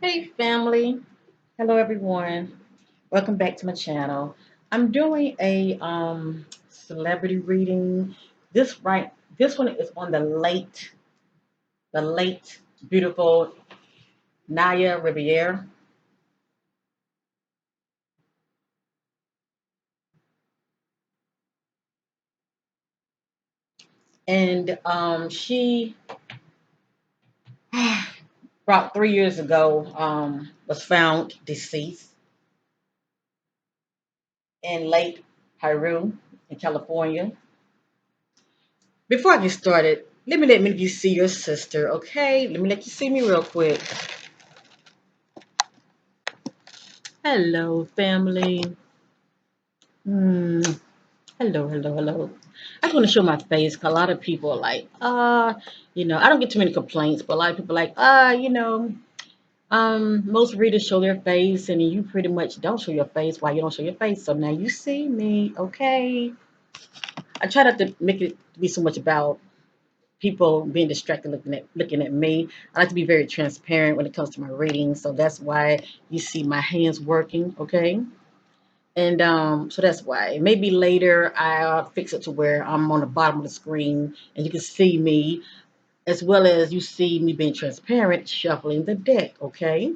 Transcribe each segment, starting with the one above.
Hey family, hello everyone. Welcome back to my channel. I'm doing a celebrity reading. This one is on the late beautiful Naya Riviera, and she about 3 years ago was found deceased in Lake Piru in California. Before I get started, let me you see your sister, okay? Let me let you see me real quick. Hello, family. Hmm. Hello, hello, hello. I just want to show my face because a lot of people are like, I don't get too many complaints, but a lot of people are like, most readers show their face and you pretty much don't show your face. Why you don't show your face? So now you see me, okay? I try not to make it be so much about people being distracted looking at me. I like to be very transparent when it comes to my reading, so that's why you see my hands working, okay? And so that's why. Maybe later I'll fix it to where I'm on the bottom of the screen and you can see me as well as you see me being transparent, shuffling the deck, okay?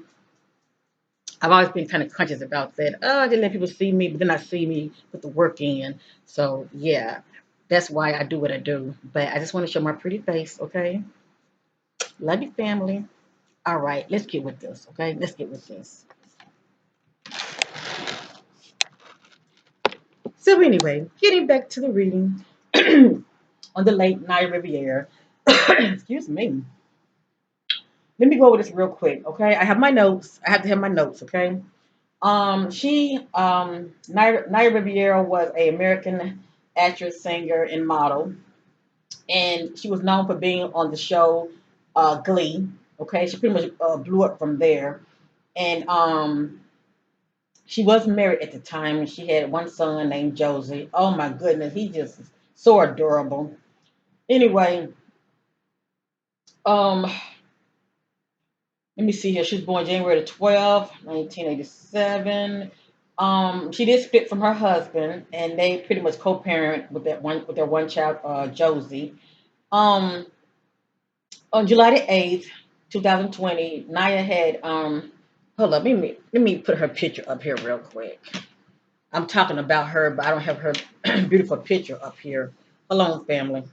I've always been kind of conscious about that. Oh, I didn't let people see me, but then I see me put the work in. So yeah, that's why I do what I do. But I just want to show my pretty face, okay? Love you, family. All right, let's get with this, okay? Let's get with this. So anyway, getting back to the reading on the late Naya Riviera. Excuse me. Let me go over this real quick, okay? I have my notes. I have to have my notes, okay? Naya Riviera was a American actress, singer, and model, and she was known for being on the show Glee. Okay, she pretty much blew up from there, and she was married at the time, and she had one son named Josey. Oh my goodness, he just is so adorable. Anyway, um, let me see here. She was born January the 12th, 1987. She did split from her husband, and they pretty much co-parent with their one child, Josey. Um, on July the 8th, 2020, Naya had hold up, let me put her picture up here real quick. I'm talking about her, but I don't have her beautiful picture up here. Hold on, family.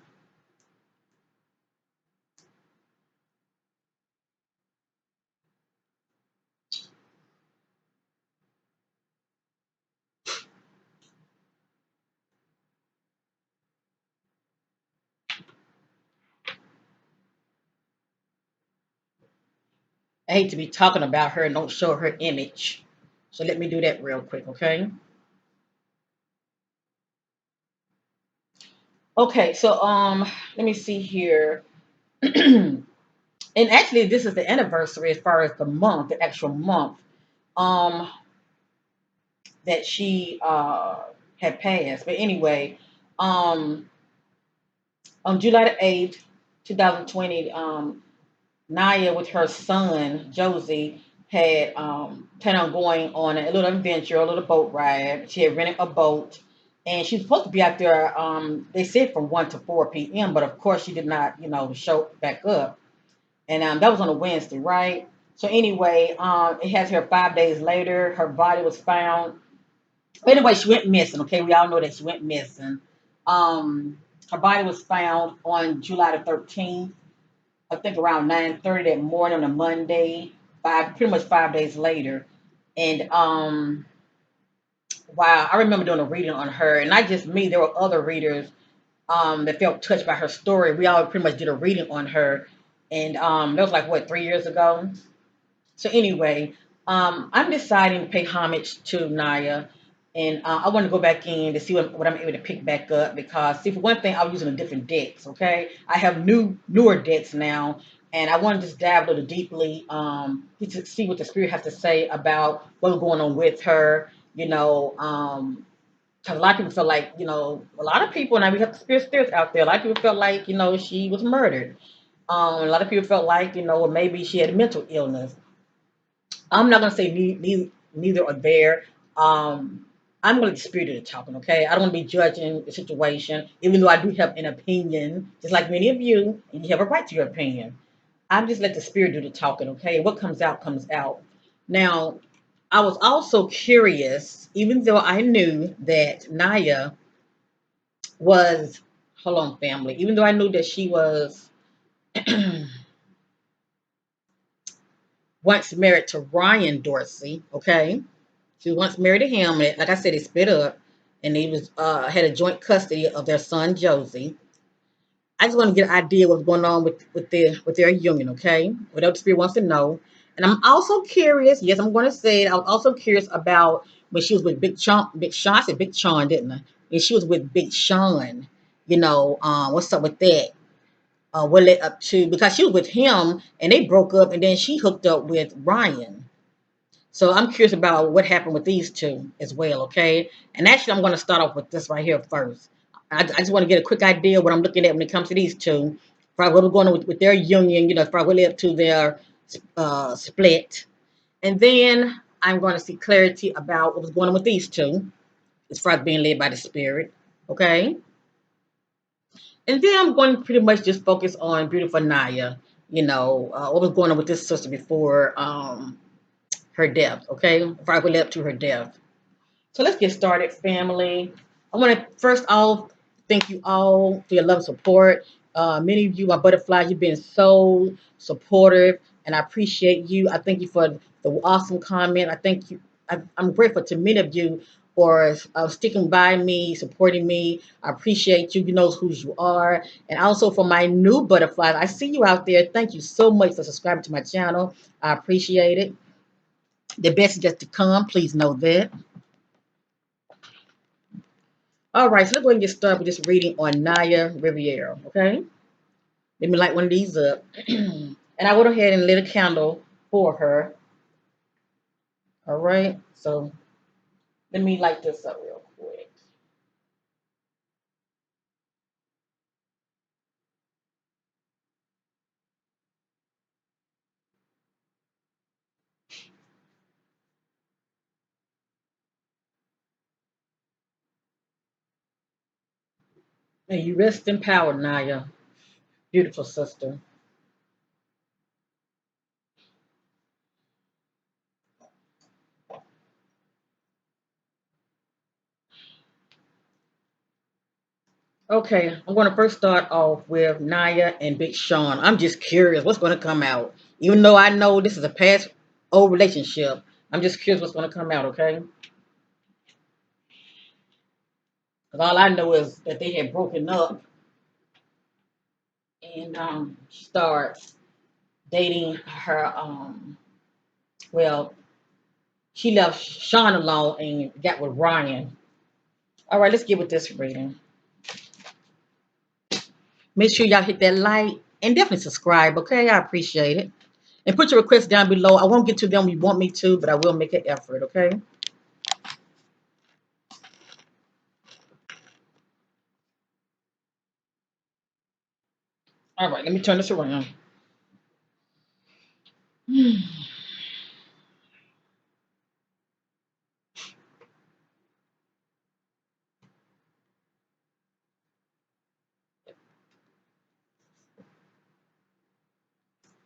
I hate to be talking about her and don't show her image. So let me do that real quick, okay? Okay, so let me see here. And actually this is the anniversary as far as the month, the actual month um that she had passed. But anyway, um on July the 8th, 2020, Naya with her son Josey had planned on going on a little adventure, a little boat ride. She had rented a boat, and she was supposed to be out there. They said from 1 to 4 p.m., but of course she did not, show back up. And that was on a Wednesday, right? So anyway, it has her 5 days later. Her body was found. Anyway, she went missing. Okay, we all know that she went missing. Um, Her body was found on July the 13th. I think around 9:30 that morning on a Monday, pretty much 5 days later. And wow, I remember doing a reading on her, and not just me, there were other readers that felt touched by her story. We all pretty much did a reading on her, and that was like what 3 years ago. So anyway, I'm deciding to pay homage to Naya, and I want to go back in to see what I'm able to pick back up because, see, for one thing, I was using a different decks. Okay, I have newer decks now, and I want to just dive a little deeply, to see what the spirit has to say about what's going on with her. Because a lot of people feel like, a lot of people, now we have the spirits out there. A lot of people felt like, she was murdered. A lot of people felt like, well, maybe she had a mental illness. I'm not gonna say neither or there. Um, I'm gonna let the spirit do the talking, okay? I don't want to be judging the situation, even though I do have an opinion, just like many of you, and you have a right to your opinion. I'm just let the spirit do the talking, okay? What comes out comes out. Now, I was also curious, even though I knew that Naya was, hold on, family, even though I knew that she was once married to Ryan Dorsey, okay? She was once married to him, and like I said, they split up, and they was had a joint custody of their son Josey. I just want to get an idea what's going on with their union, okay? Whatever the spirit wants to know. And I'm also curious. Yes, I'm going to say it. I was also curious about when she was with Big Sean. I said Big Sean, didn't I? When she was with Big Sean, what's up with that? What led up to, because she was with him and they broke up, and then she hooked up with Ryan. So I'm curious about what happened with these two as well, okay? And actually, I'm going to start off with this right here first. I just want to get a quick idea of what I'm looking at when it comes to these two. Probably what we're going on with their union, probably what led up to their split. And then I'm going to see clarity about what was going on with these two as far as being led by the spirit, okay? And then I'm going to pretty much just focus on beautiful Naya, what was going on with this sister before her death, okay? Before I led up to her death. So let's get started, family. I want to first off thank you all for your love and support. Many of you, my butterflies, you've been so supportive, and I appreciate you. I thank you for the awesome comment. I thank you. I'm grateful to many of you for sticking by me, supporting me. I appreciate you. You know who you are. And also for my new butterflies, I see you out there. Thank you so much for subscribing to my channel. I appreciate it. The best is yet to come. Please know that. All right, so let's go ahead and get started with this reading on Naya Riviera, okay? Let me light one of these up. And I went ahead and lit a candle for her. All right, so let me light this up real quick. May you rest in power, Naya. Beautiful sister. Okay, I'm going to first start off with Naya and Big Sean. I'm just curious what's going to come out. Even though I know this is a past old relationship, I'm just curious what's going to come out, okay? Because all I know is that they had broken up, and she starts dating her well, she left Sean alone and got with Ryan. All right, let's get with this reading. Make sure y'all hit that like and definitely subscribe, okay? I appreciate it. And put your requests down below. I won't get to them when you want me to, but I will make an effort, okay? All right, let me turn this around.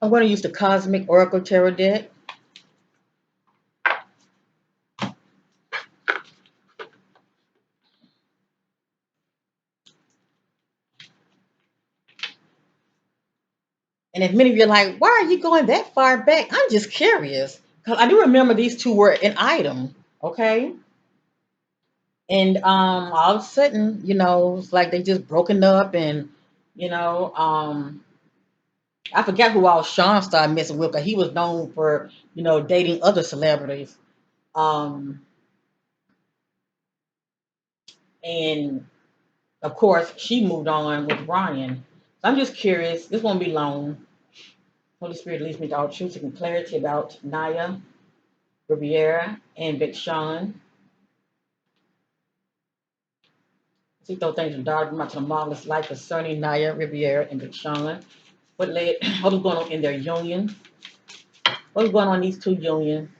I'm going to use the Cosmic Oracle Tarot deck. And if many of you are like, why are you going that far back? I'm just curious. Because I do remember these two were an item, okay? And all of a sudden, it's like they just broken up, and you know, I forgot who all Sean started messing with, because he was known for, dating other celebrities. Um, and of course, she moved on with Ryan. So I'm just curious. This won't be long. Holy Spirit leads me to all truth and clarity about Naya Riviera and Big Sean. See those things in dark, much of the marvelous life concerning Naya Riviera and Big Sean. What was going on in their union? What's going on in these two unions?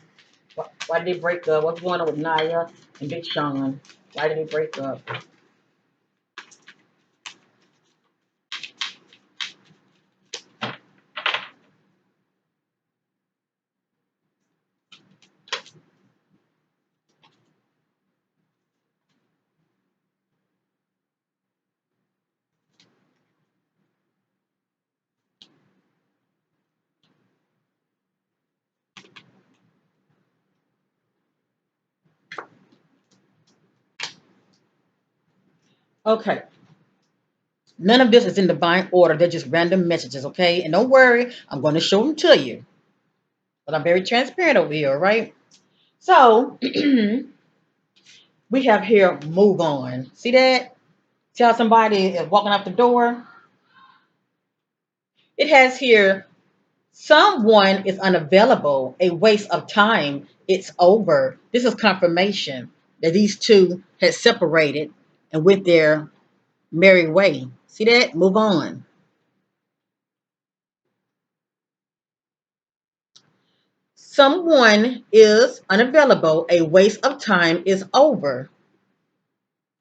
Why did they break up? What's going on with Naya and Big Sean? Why did they break up? Okay. None of this is in divine order. They're just random messages, okay? And don't worry, I'm going to show them to you. But I'm very transparent over here, right? So we have here move on. See that? See how somebody is walking out the door? It has here someone is unavailable, a waste of time. It's over. This is confirmation that these two had separated and went their merry way. See that? Move on. Someone is unavailable, a waste of time is over.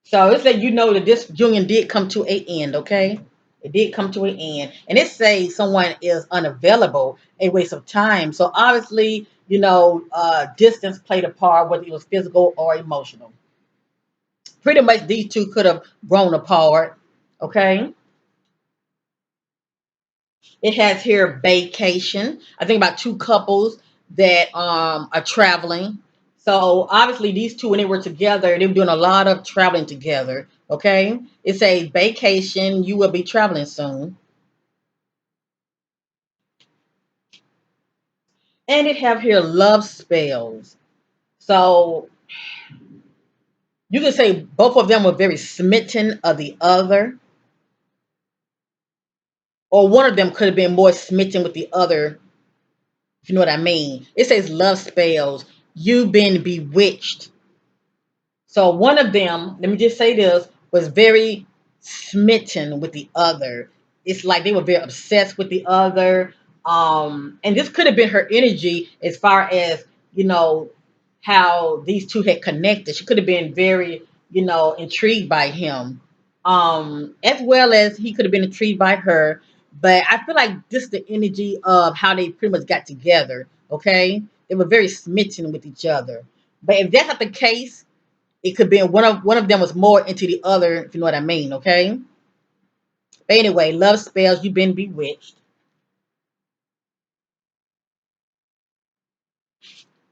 So it's that you know that this union did come to an end, okay? It did come to an end. And it says someone is unavailable, a waste of time. So obviously, distance played a part, whether it was physical or emotional. Pretty much these two could have grown apart, okay? It has here vacation. I think about two couples that are traveling. So obviously these two when they were together, they were doing a lot of traveling together. Okay. It says vacation, you will be traveling soon. And it have here love spells. So you can say both of them were very smitten of the other, or one of them could have been more smitten with the other, if you know what I mean. It says love spells. You've been bewitched. So one of them, let me just say this, was very smitten with the other. It's like they were very obsessed with the other. And this could have been her energy as far as, you know, how these two had connected. She could have been very, intrigued by him. As well as he could have been intrigued by her. But I feel like this is the energy of how they pretty much got together. Okay. They were very smitten with each other. But if that's not the case, it could be one of them was more into the other, if you know what I mean, okay? But anyway, love spells, you've been bewitched.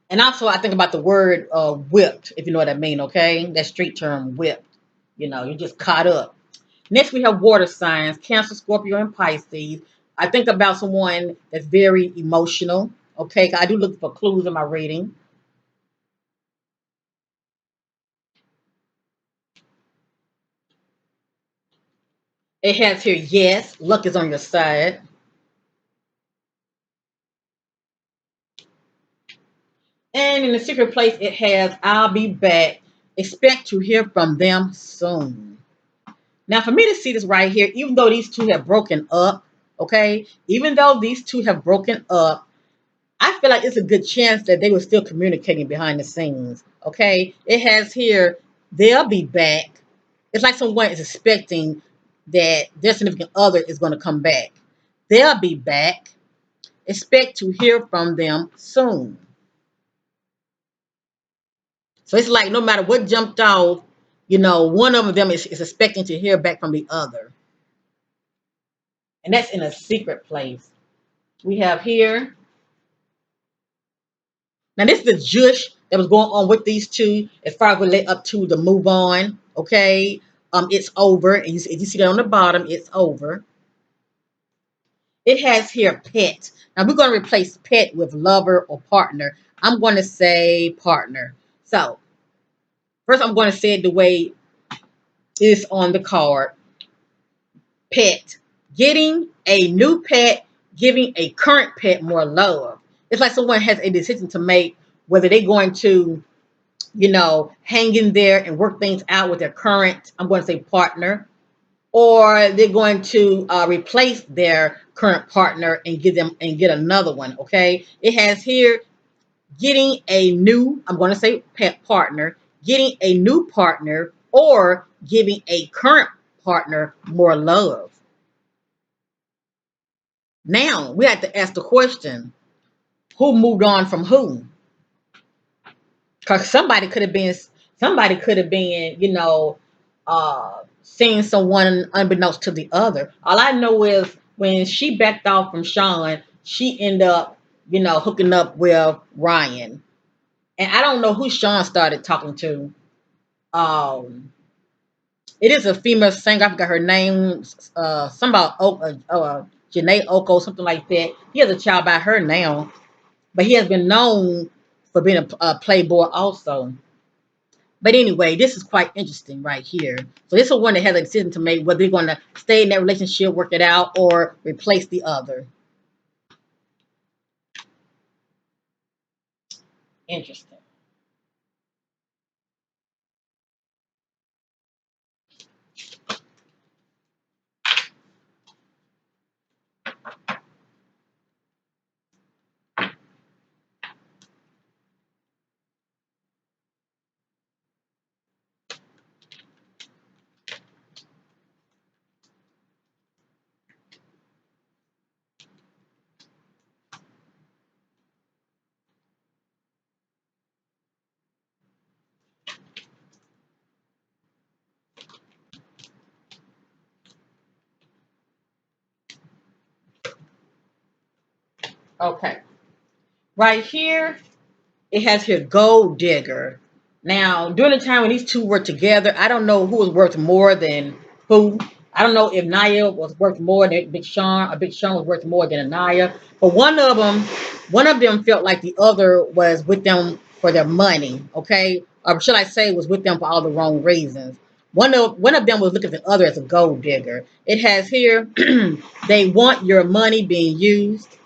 And also I think about the word whipped, if you know what I mean, okay? That street term whipped. You're just caught up. Next we have water signs, Cancer, Scorpio, and Pisces. I think about someone that's very emotional. Okay, I do look for clues in my reading. It has here, yes, luck is on your side. And in the secret place, it has, I'll be back. Expect to hear from them soon. Now, for me to see this right here, even though these two have broken up, okay, even though these two have broken up, I feel like it's a good chance that they were still communicating behind the scenes, okay? It has here, they'll be back. It's like someone is expecting that their significant other is going to come back. They'll be back. Expect to hear from them soon. So it's like no matter what jumped off, one of them is expecting to hear back from the other. And that's in a secret place. We have here. Now this is the jush that was going on with these two as far as we led up to the move on. Okay. It's over. And if you see that on the bottom, it's over. It has here pet. Now we're going to replace pet with lover or partner. I'm going to say partner. So first I'm going to say it the way it's on the card. Pet. Getting a new pet, giving a current pet more love. It's like someone has a decision to make whether they're going to, hang in there and work things out with their current, I'm going to say partner, or they're going to replace their current partner and get another one. Okay. It has here getting a new, I'm going to say pet partner, getting a new partner, or giving a current partner more love. Now we have to ask the question, who moved on from who? Because somebody could have been, seeing someone unbeknownst to the other. All I know is when she backed off from Sean, she ended up, hooking up with Ryan. And I don't know who Sean started talking to. Um, it is a female singer. I forgot her name. Some about Janae Oko, something like that. He has a child by her now, but he has been known for being a playboy also. But anyway, this is quite interesting right here. So this is one that has a decision to make whether they're going to stay in that relationship, work it out, or replace the other. Interesting. Okay. Right here, it has here gold digger. Now, during the time when these two were together, I don't know who was worth more than who. I don't know if Naya was worth more than Big Sean, or Big Sean was worth more than Naya. But one of them felt like the other was with them for their money, okay? Or should I say was with them for all the wrong reasons. One of them was looking at the other as a gold digger. It has here, they want your money being used.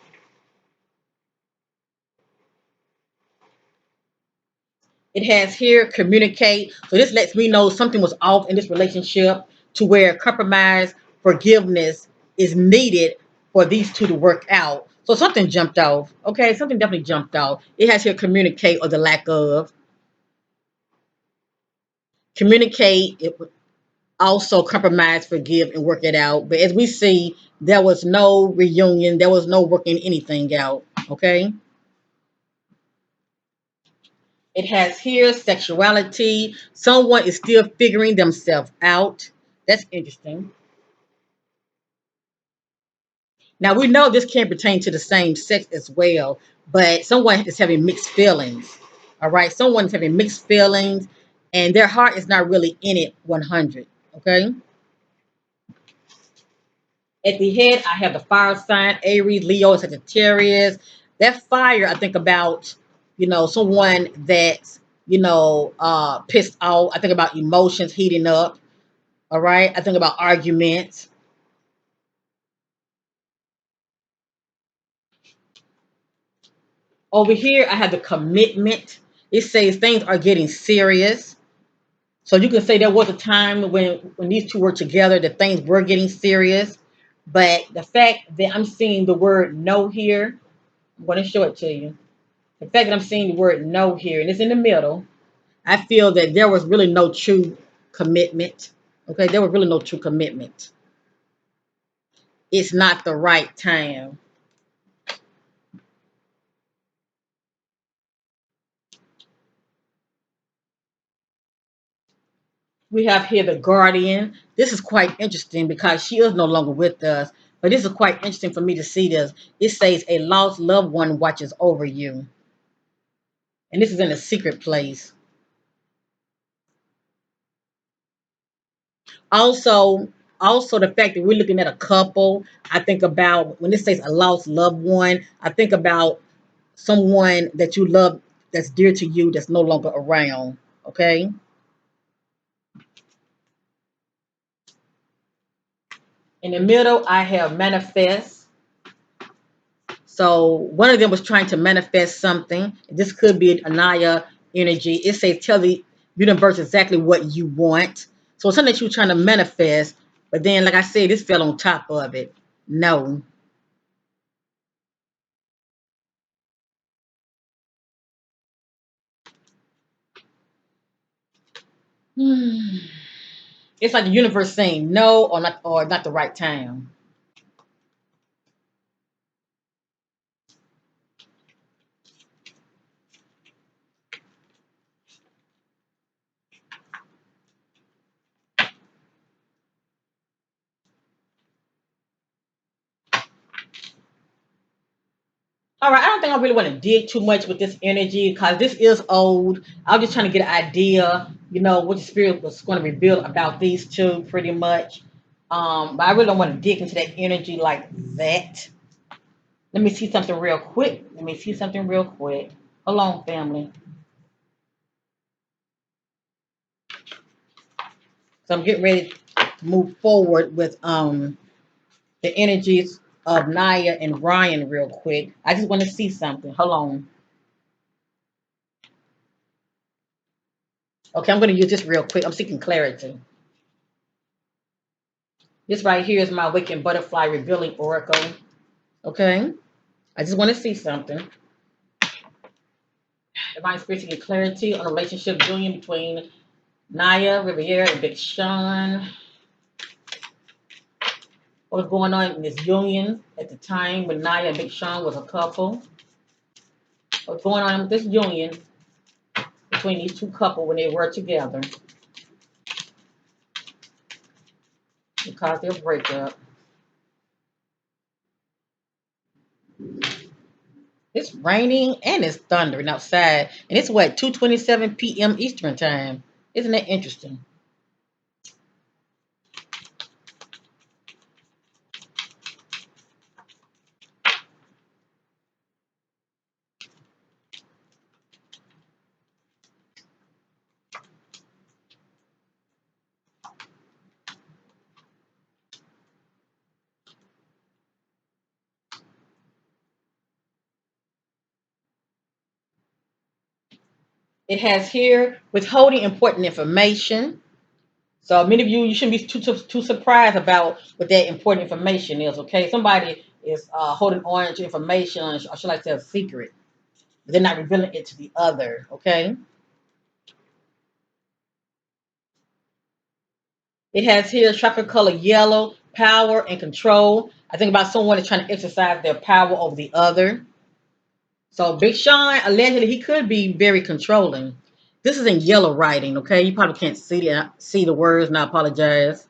It has here communicate. So this lets me know something was off in this relationship to where compromise, forgiveness is needed for these two to work out. So something jumped off. Okay, something definitely jumped off. It has here communicate or the lack of. Communicate, it would also compromise, forgive, and work it out. But as we see, there was no reunion, there was no working anything out. Okay. It has here sexuality. Someone is still figuring themselves out. That's interesting. Now we know this can pertain to the same sex as well, but someone is having mixed feelings. All right, someone is having mixed feelings, and their heart is not really in it 100. Okay. At the head, I have the fire sign, Aries, Leo, and Sagittarius. That fire, I think about, someone that's, pissed off. I think about emotions heating up. All right. I think about arguments. Over here, I have the commitment. It says things are getting serious. So you can say there was a time when these two were together that things were getting serious. But the fact that I'm seeing the word no here, I'm going to show it to you. The fact that I'm seeing the word no here, and it's in the middle, I feel that there was really no true commitment. Okay, there was really no true commitment. It's not the right time. We have here the guardian. This is quite interesting because she is no longer with us. But this is quite interesting for me to see this. It says a lost loved one watches over you. And this is in a secret place. Also, also the fact that we're looking at a couple, I think about when it says a lost loved one, I think about someone that you love that's dear to you that's no longer around. Okay. In the middle, I have manifest. So one of them was trying to manifest something. This could be a Naya energy. It says tell the universe exactly what you want. So it's something that you're trying to manifest, but then, like I said, this fell on top of it. No. Hmm. It's like the universe saying no or not the right time. All right, I don't think I really want to dig too much with this energy because this is old. I was just trying to get an idea, what the spirit was going to reveal about these two, pretty much. But I really don't want to dig into that energy like that. Let me see something real quick. Let me see something real quick. Hold on, family. So I'm getting ready to move forward with the energies of Naya and Ryan real quick. I just want to see something. Hold on. Okay, I'm going to use this real quick. I'm seeking clarity. This right here is my Awakened Butterfly Revealing Oracle. Okay, I just want to see something. Divine Spirit seeking clarity on a relationship union between Naya Riviera and Big Sean. What was going on in this union at the time when Naya and Big Sean was a couple? What's going on with this union between these two couples when they were together? It caused their breakup. It's raining and it's thundering outside, and it's what 2:27 p.m. Eastern time. Isn't that interesting? It has here withholding important information. So many of you shouldn't be too surprised about what that important information is. Okay, somebody is holding on to information, or should I say, a secret. But they're not revealing it to the other. Okay, it has here chocolate color yellow, power and control. I think about someone is trying to exercise their power over the other. So Big Sean allegedly he could be very controlling. This is in yellow writing. Okay, you probably can't see the words, and I apologize.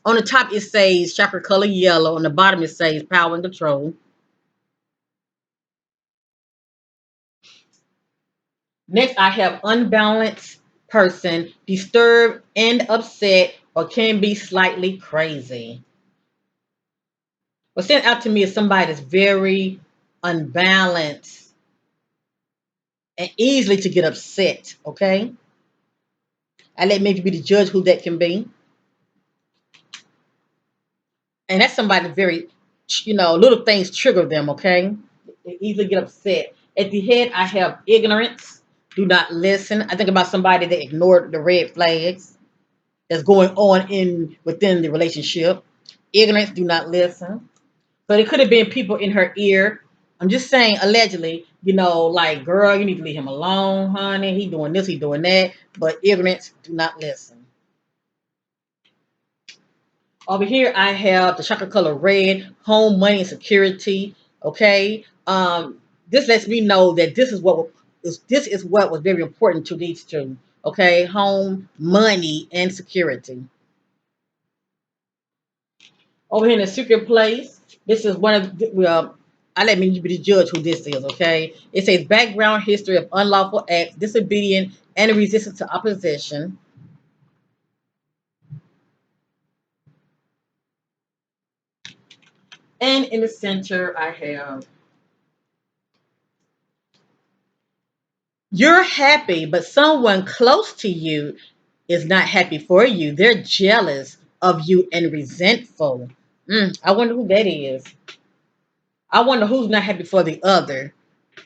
On the top it says chocolate color yellow. On the bottom it says power and control. Next, I have unbalanced person, disturbed and upset, or can be slightly crazy. What stands out to me is somebody that's very unbalanced and easily to get upset. Okay, I let maybe be the judge who that can be, and that's somebody very, little things trigger them. Okay, they easily get upset. At the head, I have ignorance. Do not listen. I think about somebody that ignored the red flags that's going on in within the relationship. Ignorance, do not listen. But it could have been people in her ear. I'm just saying, allegedly, like, girl, you need to leave him alone, honey. He doing this, he doing that. But ignorance, do not listen. Over here, I have the chocolate color red, home, money, and security. Okay. This lets me know that this is what was very important to these two. Okay, home, money, and security. Over here in the secret place, this is one of the, I let me be the judge who this is, okay? It says background history of unlawful acts, disobedience, and resistance to opposition. And in the center, I have you're happy, but someone close to you is not happy for you. They're jealous of you and resentful. I wonder who that is. I wonder who's not happy for the other.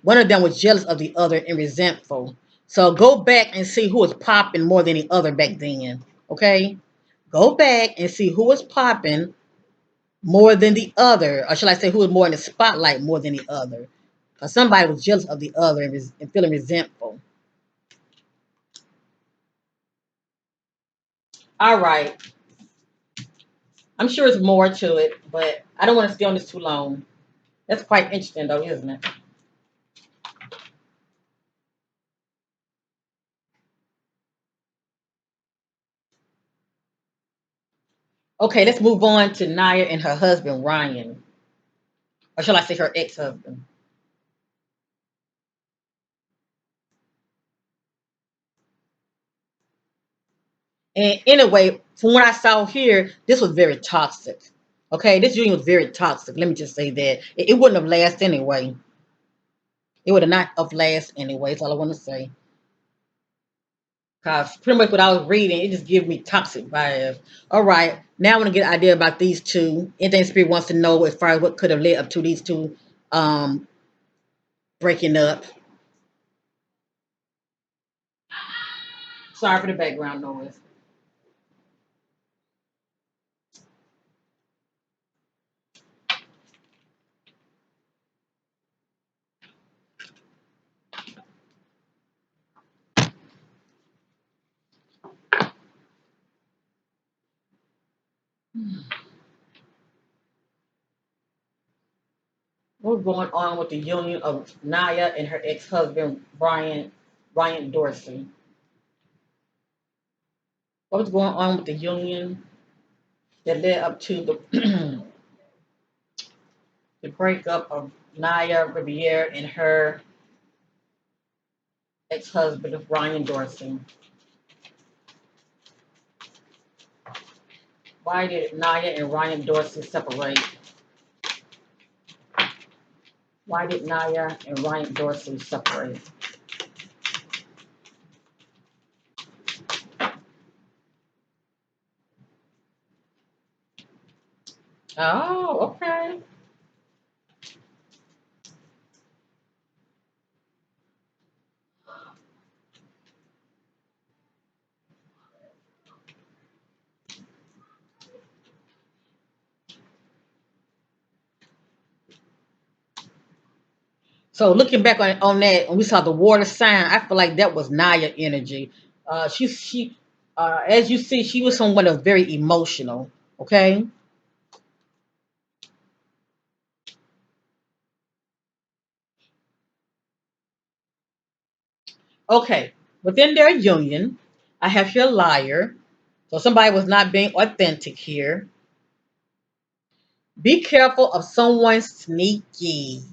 One of them was jealous of the other and resentful. So go back and see who was popping more than the other back then. Okay? Go back and see who was popping more than the other. Or should I say who was more in the spotlight more than the other? Because somebody was jealous of the other and feeling resentful. All right. I'm sure there's more to it, but I don't want to stay on this too long. That's quite interesting, though, isn't it? Okay, let's move on to Naya and her husband, Ryan. Or shall I say her ex husband? And anyway, from what I saw here, this was very toxic. Okay, this union was very toxic. Let me just say that. It wouldn't have lasted anyway. It would have not have lasted anyway. That's all I want to say. Cause pretty much what I was reading, it just gives me toxic vibes. All right, now I want to get an idea about these two. Anything Spirit wants to know as far as what could have led up to these two um breaking up. Sorry for the background noise. What's going on with the union of Naya and her ex-husband Brian Dorsey? What was going on with the union that led up to the the breakup of Naya Riviera and her ex-husband of Brian Dorsey? Why did Naya and Ryan Dorsey separate? Why did Naya and Ryan Dorsey separate? Oh, okay. So looking back on that, when we saw the water sign, I feel like that was Naya energy. She as you see, she was someone that was very emotional. Okay, okay. Within their union, I have here liar. So somebody was not being authentic here. Be careful of someone sneaky.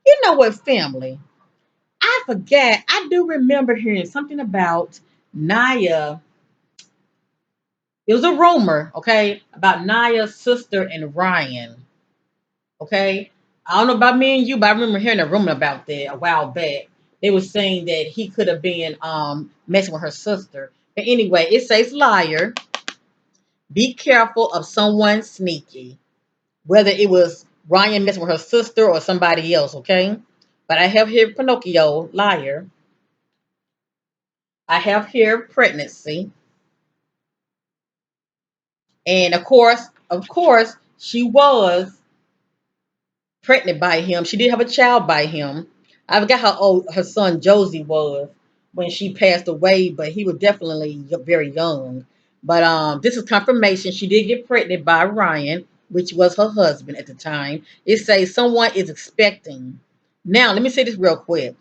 You know what, family? I forget. I do remember hearing something about Naya. It was a rumor, okay, about Naya's sister and Ryan. Okay. I don't know about me and you, but I remember hearing a rumor about that a while back. They were saying that he could have been messing with her sister. But anyway, it says liar. Be careful of someone sneaky. Whether it was Ryan messing with her sister or somebody else, okay? But I have here Pinocchio, liar. I have here pregnancy. And of course, she was pregnant by him. She did have a child by him. I forgot how old her son Josey was when she passed away, but he was definitely very young. But this is confirmation. She did get pregnant by Ryan, which was her husband at the time. It says someone is expecting. Now, let me say this real quick.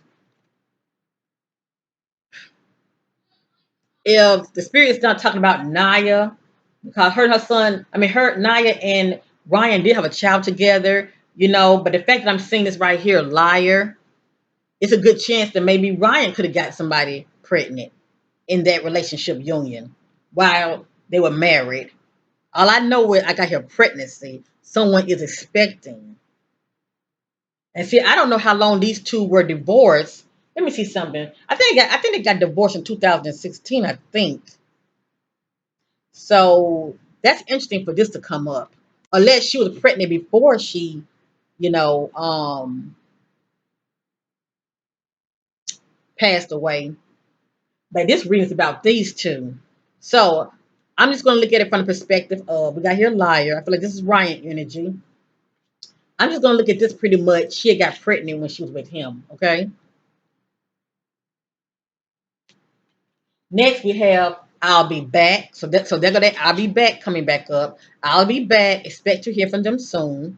If the spirit is not talking about Naya, because her and her son, I mean, her, Naya and Ryan did have a child together, but the fact that I'm seeing this right here, liar, it's a good chance that maybe Ryan could have got somebody pregnant in that relationship union while they were married. All I know is I got here pregnancy. Someone is expecting. And see, I don't know how long these two were divorced. Let me see something. I think they got divorced in 2016, I think. So that's interesting for this to come up. Unless she was pregnant before she, you know, um, passed away. But this reading is about these two. So I'm just going to look at it from the perspective of we got here liar. I feel like this is Ryan energy. I'm just going to look at this pretty much. She had got pregnant when she was with him. Okay. Next we have I'll be back. So they're gonna I'll be back coming back up. I'll be back. Expect to hear from them soon.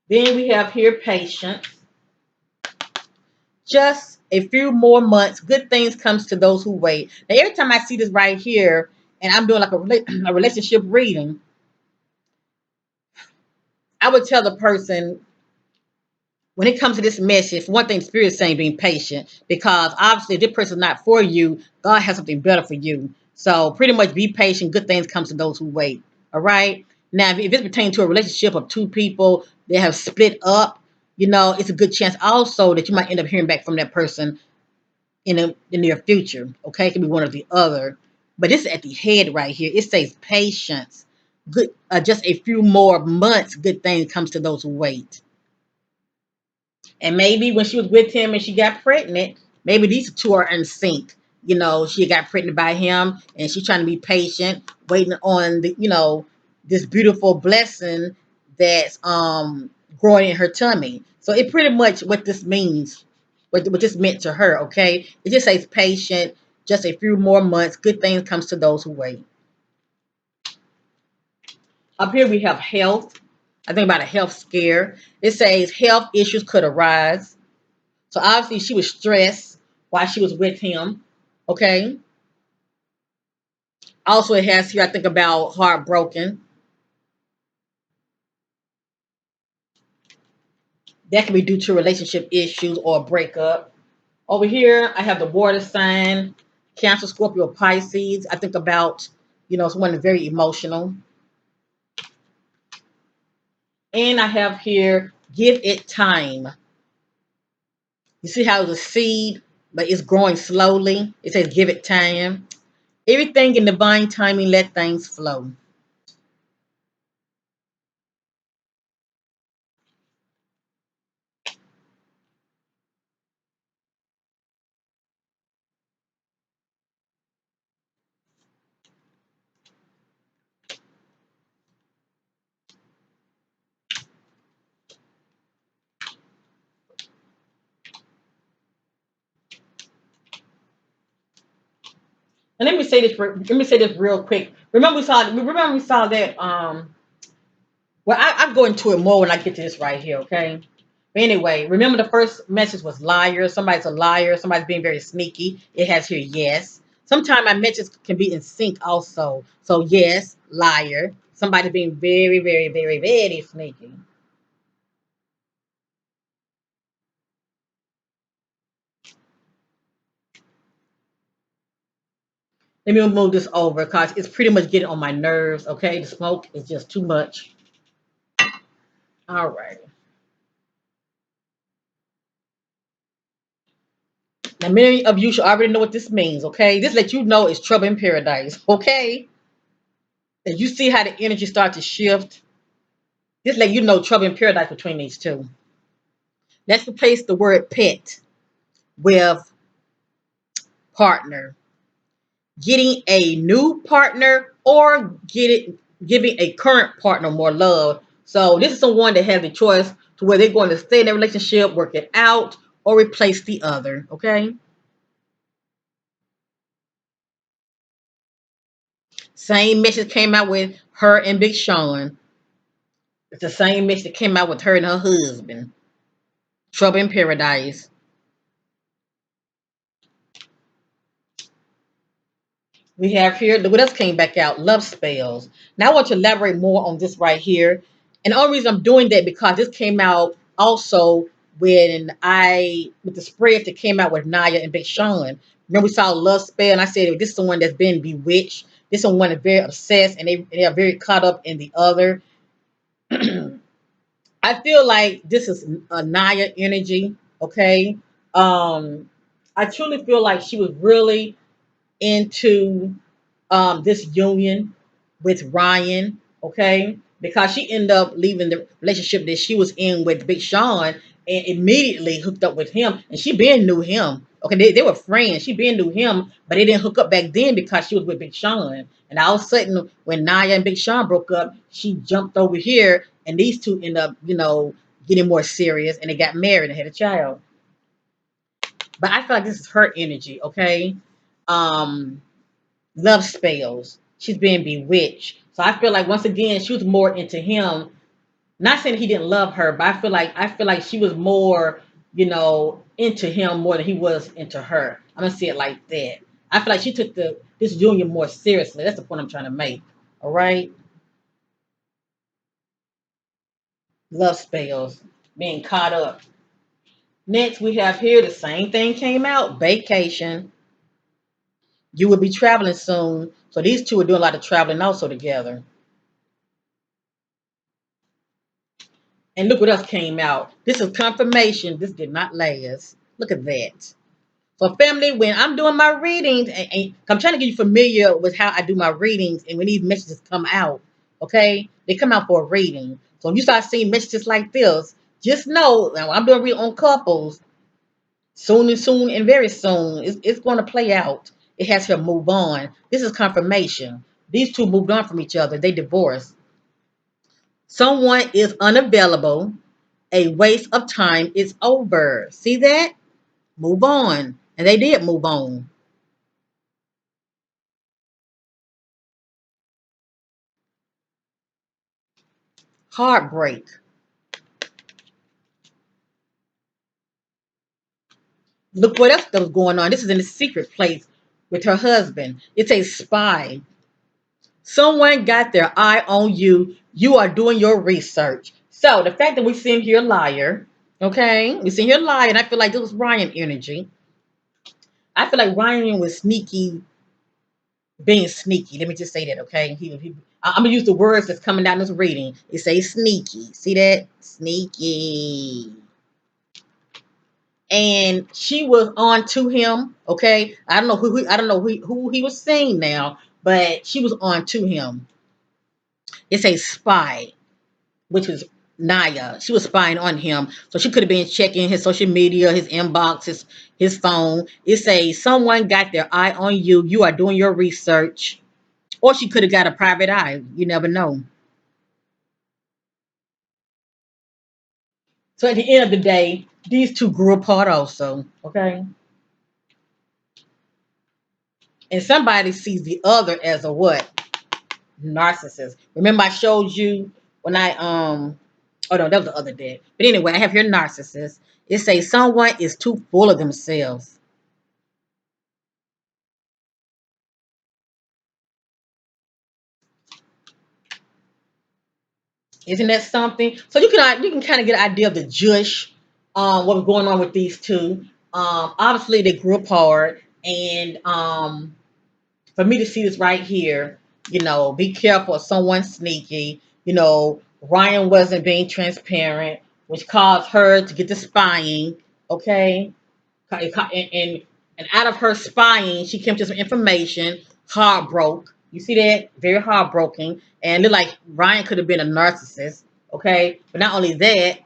Then we have here patience. Just a few more months. Good things comes to those who wait. Now every time I see this right here, and I'm doing like a relationship reading, I would tell the person when it comes to this message, one thing Spirit is saying, being patient, because obviously if this person's not for you, God has something better for you. So pretty much be patient. Good things comes to those who wait. All right. Now, if it's pertaining to a relationship of two people that have split up, it's a good chance also that you might end up hearing back from that person in the near future. Okay, it can be one or the other. But this is at the head right here. It says patience. Good, just a few more months. Good things comes to those who wait. And maybe when she was with him and she got pregnant, maybe these two are in sync. She got pregnant by him and she's trying to be patient, waiting on this beautiful blessing that's growing in her tummy. So it pretty much what this means, what this meant to her, okay? It just says patient, just a few more months, good things comes to those who wait. Up here we have health. I think about a health scare. It says health issues could arise. So obviously she was stressed while she was with him. Okay. Also, it has here, I think about heartbroken. That can be due to relationship issues or a breakup. Over here, I have the water sign, Cancer, Scorpio, Pisces. I think about, someone very emotional. And I have here, give it time. You see how the seed, but it's growing slowly. It says give it time. Everything in divine timing, let things flow. And let me say this real quick. Remember we saw that well I go into it more when I get to this right here, okay? But anyway, remember the first message was liar. Somebody's a liar, somebody's being very sneaky. It has here yes. Sometimes my messages can be in sync also. So yes, liar. Somebody being very, very, very, very sneaky. Let me move this over because it's pretty much getting on my nerves, okay? The smoke is just too much. All right. Now, many of you should already know what this means, okay? This lets you know it's trouble in paradise, okay? As you see how the energy starts to shift, this let you know trouble in paradise between these two. Let's replace the word pet with partner. Getting a new partner or giving a current partner more love. So this is someone that has a choice to where they're going to stay in their relationship, work it out, or replace the other, okay? Same message came out with her and Big Sean. It's the same message that came out with her and her husband. Trouble in paradise. We have here, what else came back out? Love spells. Now I want to elaborate more on this right here. And the only reason I'm doing that because this came out also with the spread that came out with Naya and Big Sean. Remember we saw Love Spell and I said this is someone that's been bewitched. This is someone that's very obsessed and they are very caught up in the other. I feel like this is a Naya energy, okay? Um, I truly feel like she was really into this union with Ryan, okay? Because she ended up leaving the relationship that she was in with Big Sean and immediately hooked up with him. And she been knew him. Okay, they were friends. She been knew him, but they didn't hook up back then because she was with Big Sean. And all of a sudden, when Naya and Big Sean broke up, she jumped over here, and these two ended up, getting more serious, and they got married and had a child. but I feel like this is her energy, okay? Um, love spells. She's being bewitched. So I feel like once again she was more into him. Not saying he didn't love her, but I feel like she was more, into him more than he was into her. I'm gonna say it like that. I feel like she took this union more seriously. That's the point I'm trying to make. All right, love spells, being caught up. Next, we have here the same thing came out. Vacation. You will be traveling soon. So these two are doing a lot of traveling also together. And look what else came out. This is confirmation. This did not last. Look at that. So, family, when I'm doing my readings, and I'm trying to get you familiar with how I do my readings, and when these messages come out, okay, they come out for a reading. So, if you start seeing messages like this, just know now I'm doing read on couples soon and very soon. It's going to play out. It has to move on. This is confirmation. These two moved on from each other. They divorced. Someone is unavailable. A waste of time is over. See that? Move on. And they did move on. Heartbreak. Look what else was going on. This is in a secret place with her husband. It's a spy. Someone got their eye on you. You are doing your research. So the fact that we see him here liar, okay, we see here liar, and I feel like this was Ryan energy. I feel like Ryan was sneaky, being sneaky. Let me just say that, okay? I'm gonna use the words that's coming down this reading. It says sneaky. See that? Sneaky. And she was on to him. Okay, I don't know who he was seeing now, but she was on to him. It's a spy, which was Naya. She was spying on him, so she could have been checking his social media, his inbox, his phone. It says someone got their eye on you. You are doing your research, or she could have got a private eye. You never know. So at the end of the day, these two grew apart also. Okay, and somebody sees the other as a what? Narcissist. Remember I showed you when I oh no, that was the other day. But anyway, I have here narcissist. It says someone is too full of themselves. Isn't that something? So you can kind of get an idea of the jush, what was going on with these two. Obviously they grew apart, and for me to see this right here, be careful of someone sneaky. Ryan wasn't being transparent, which caused her to get the spying. Okay, and out of her spying, she came to some information. Heartbroken. You see that? Very heartbroken, and looked like Ryan could have been a narcissist. Okay, but not only that,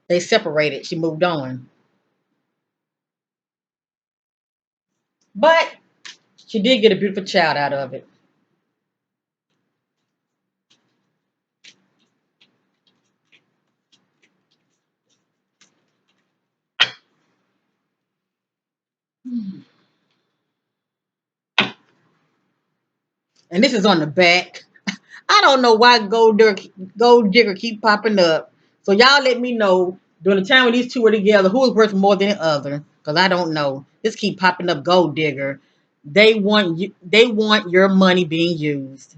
they separated. She moved on, but she did get a beautiful child out of it. And this is on the back. I don't know why Gold Digger keep popping up. So y'all let me know during the time when these two were together, who is worth more than the other? Because I don't know. This keep popping up Gold Digger. They want you. They want your money being used.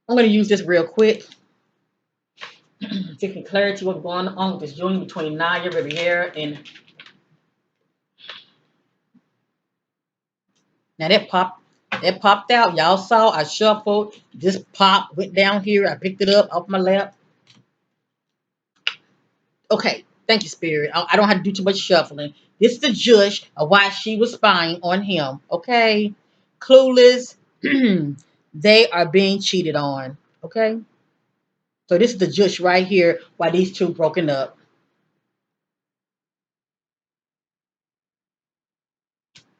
I'm going to use this real quick to get clarity what's going on with this union between Naya Riviera and now that popped out. Y'all saw I shuffled. This pop went down here. I picked it up off my lap. Okay, thank you, Spirit. I don't have to do too much shuffling. This is the judge of why she was spying on him. Okay, clueless. They are being cheated on. Okay, so this is the judge right here why these two broken up.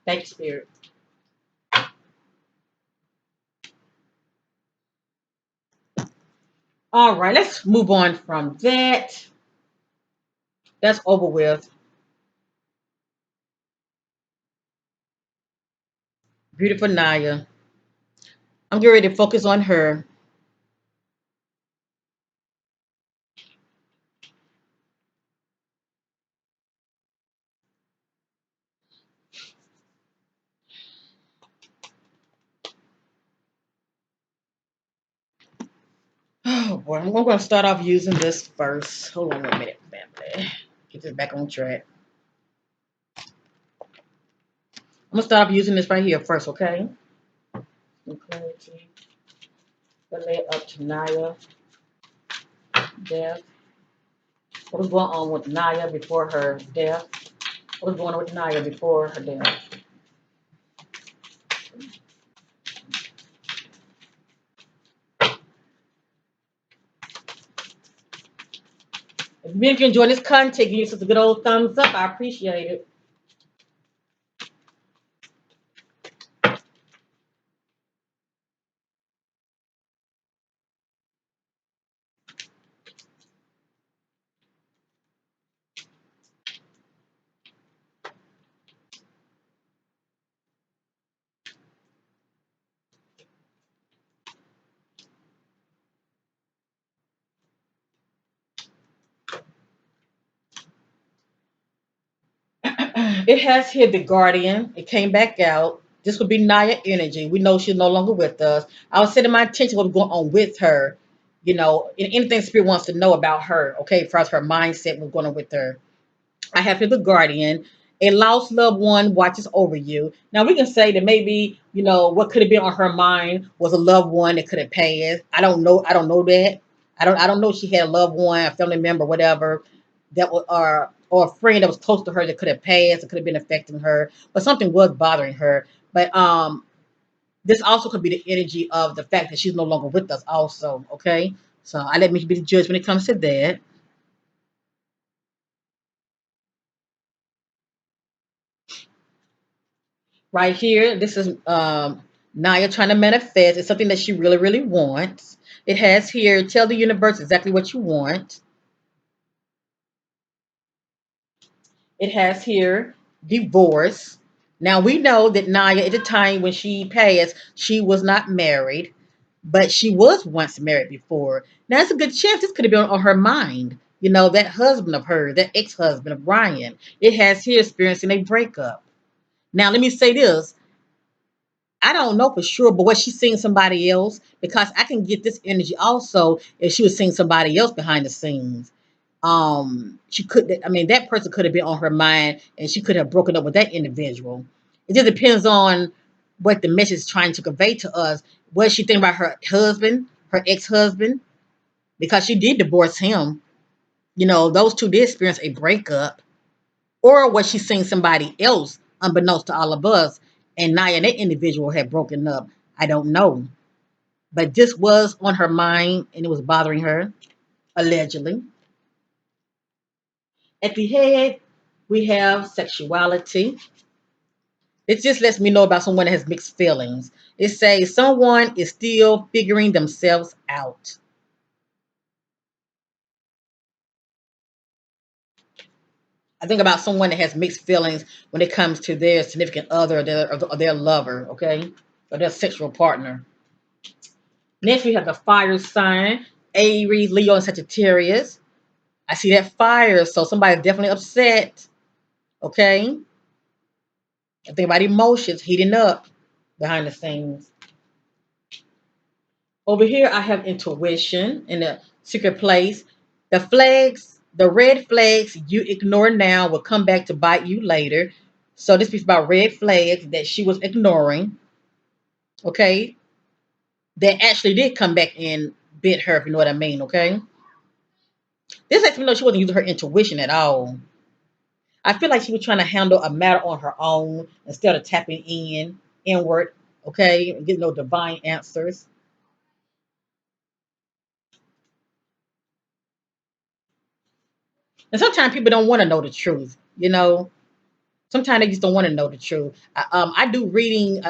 Thank you, Spirit. All right, let's move on from that. That's over with. Beautiful Naya. I'm getting ready to focus on her. Oh boy, I'm going to start off using this first. Hold on 1 minute, family. Get this back on track. I'm going to start off using this right here first, okay? Okay, lay it up to Naya death. What was going on with Naya before her death? What was going on with Naya before her death? If you enjoy this content, give us a good old thumbs up. I appreciate it. It has here the Guardian. It came back out. This would be Naya energy. We know she's no longer with us. I was setting my attention what was going on with her. Anything Spirit wants to know about her. Okay, for us, her mindset, what's going on with her. I have here the Guardian. A lost loved one watches over you. Now we can say that maybe what could have been on her mind was a loved one that could have passed. I don't know. I don't know that. I don't know if she had a loved one, a family member, whatever that was or a friend that was close to her that could have passed. It could have been affecting her, but something was bothering her. But this also could be the energy of the fact that she's no longer with us. Also, okay. So I let me be the judge when it comes to that. Right here, this is Naya trying to manifest. It's something that she really, really wants. It has here, tell the universe exactly what you want. It has here, divorce. Now we know that Naya, at the time when she passed, she was not married, but she was once married before. Now it's a good chance this could have been on her mind. That husband of hers, that ex-husband of Brian. It has here experiencing a breakup. Now let me say this. I don't know for sure, but was she seeing somebody else? Because I can get this energy also if she was seeing somebody else behind the scenes. She could. I mean, that person could have been on her mind, and she could have broken up with that individual. It just depends on what the message is trying to convey to us. Was she thinking about her husband, her ex-husband, because she did divorce him? Those two did experience a breakup. Or was she seeing somebody else, unbeknownst to all of us, and Naya and that individual had broken up? I don't know. But this was on her mind and it was bothering her, allegedly. At the head, we have sexuality. It just lets me know about someone that has mixed feelings. It says someone is still figuring themselves out. I think about someone that has mixed feelings when it comes to their significant other or their lover, okay? Or their sexual partner. Next, we have the fire sign, Aries, Leo, and Sagittarius. I see that fire, so somebody's definitely upset. Okay? I think about emotions heating up behind the scenes. Over here, I have intuition in the secret place. The flags, the red flags you ignore now will come back to bite you later. So this speaks about red flags that she was ignoring. Okay? That actually did come back and bit her, if you know what I mean. Okay? This lets me know she wasn't using her intuition at all. I feel like she was trying to handle a matter on her own instead of tapping inward, okay, and getting no divine answers. And sometimes people don't want to know the truth. Sometimes they just don't want to know the truth. I do reading.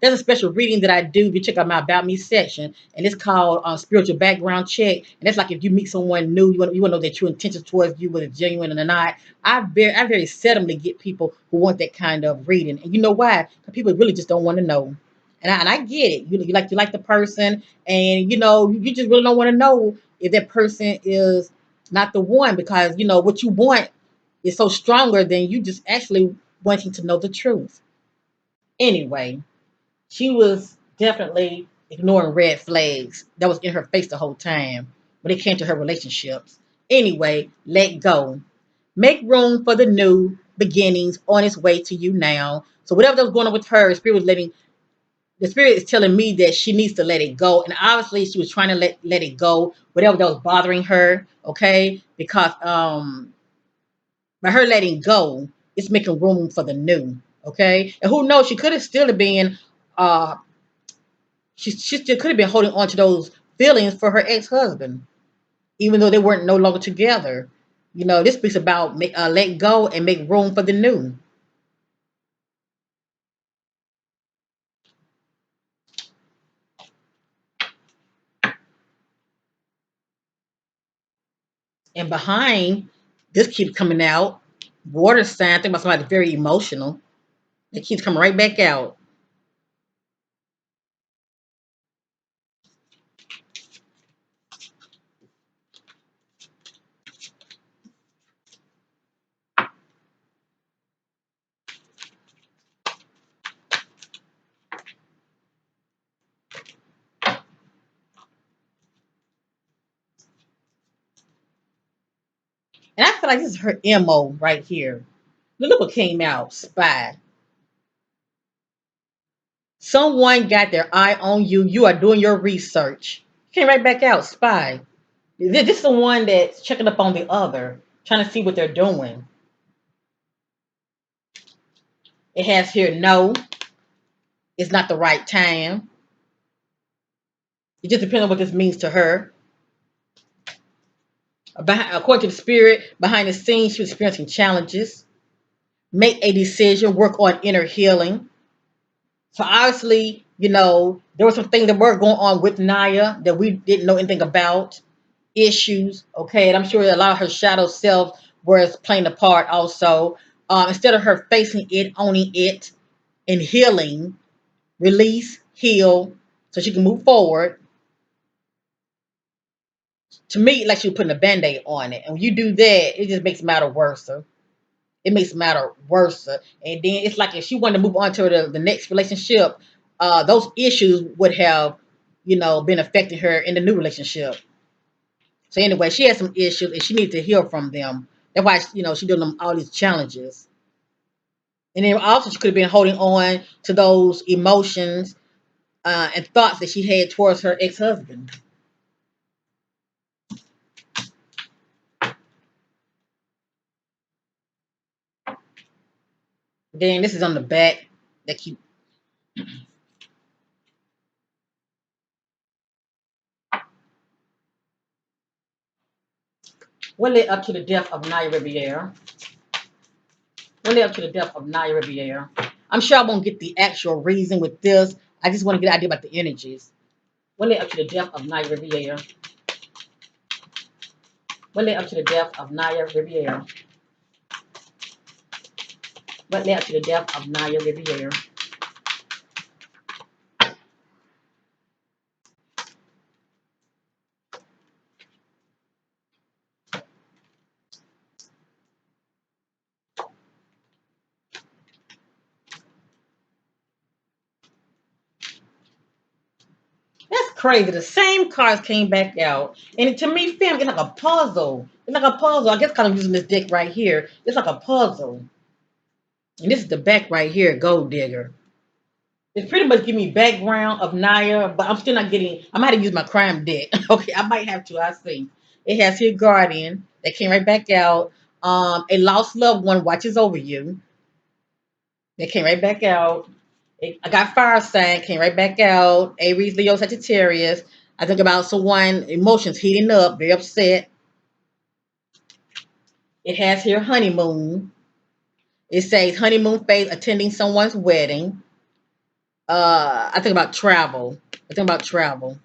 There's a special reading that I do. If you check out my About Me section, and it's called Spiritual Background Check. And that's like if you meet someone new, you want to know their true intentions towards you, whether it's genuine or not. I very seldomly get people who want that kind of reading. And you know why? Because people really just don't want to know. And I get it. You like the person, and you just really don't want to know if that person is not the one, because what you want is so stronger than you just actually wanting to know the truth. Anyway, she was definitely ignoring red flags that was in her face the whole time when it came to her relationships. Anyway, let go. Make room for the new beginnings on its way to you now. So whatever that was going on with her, the spirit is telling me that she needs to let it go. And obviously she was trying to let it go, whatever that was bothering her, okay? Because by her letting go, it's making room for the new. Okay. And who knows, she could have still been uh she still could have been holding on to those feelings for her ex-husband, even though they weren't no longer together. This speaks about let go and make room for the new. And behind this keeps coming out. Water sign, think about somebody very emotional. It keeps coming right back out. And I feel like this is her MO right here. Look what came out. Spy. Someone got their eye on you. You are doing your research. Came right back out. Spy. This is the one that's checking up on the other, trying to see what they're doing. It has here, no, it's not the right time. It just depends on what this means to her. According to the spirit, behind the scenes, she was experiencing challenges. Make a decision, work on inner healing. So obviously, there were some things that were going on with Naya that we didn't know anything about. Issues, okay, and I'm sure a lot of her shadow self was playing a part also. Instead of her facing it, owning it, and healing, release, heal, so she can move forward. To me, like she was putting a band-aid on it. And when you do that, it just makes it matter worse. It makes it matter worse. And then it's like if she wanted to move on to the next relationship, those issues would have, been affecting her in the new relationship. So anyway, she had some issues and she needed to heal from them. That's why, she doing them all these challenges. And then also she could have been holding on to those emotions and thoughts that she had towards her ex-husband. Then this is on the back that keep what led up to the death of Naya Riviera. What led up to the death of Naya Riviera. I'm sure I won't get the actual reason with this. I just want to get an idea about the energies. What led up to the death of Naya Riviera? What led up to the death of Naya Riviera? What led up to the death of Naya Riviera? That's crazy. The same cards came back out. And to me, fam, it's like a puzzle. It's like a puzzle. I guess kind of using this deck right here. It's like a puzzle. And this is the back right here, Gold Digger. It's pretty much giving me background of Naya, but I'm still not getting. I might have to use my crime deck. Okay, I might have to. I see. It has here Guardian that came right back out. A lost loved one watches over you. That came right back out. I got Fire Sign came right back out. Aries, Leo, Sagittarius. I think about someone emotions heating up, very upset. It has here honeymoon. It says honeymoon phase, attending someone's wedding. I think about travel. I think about travel.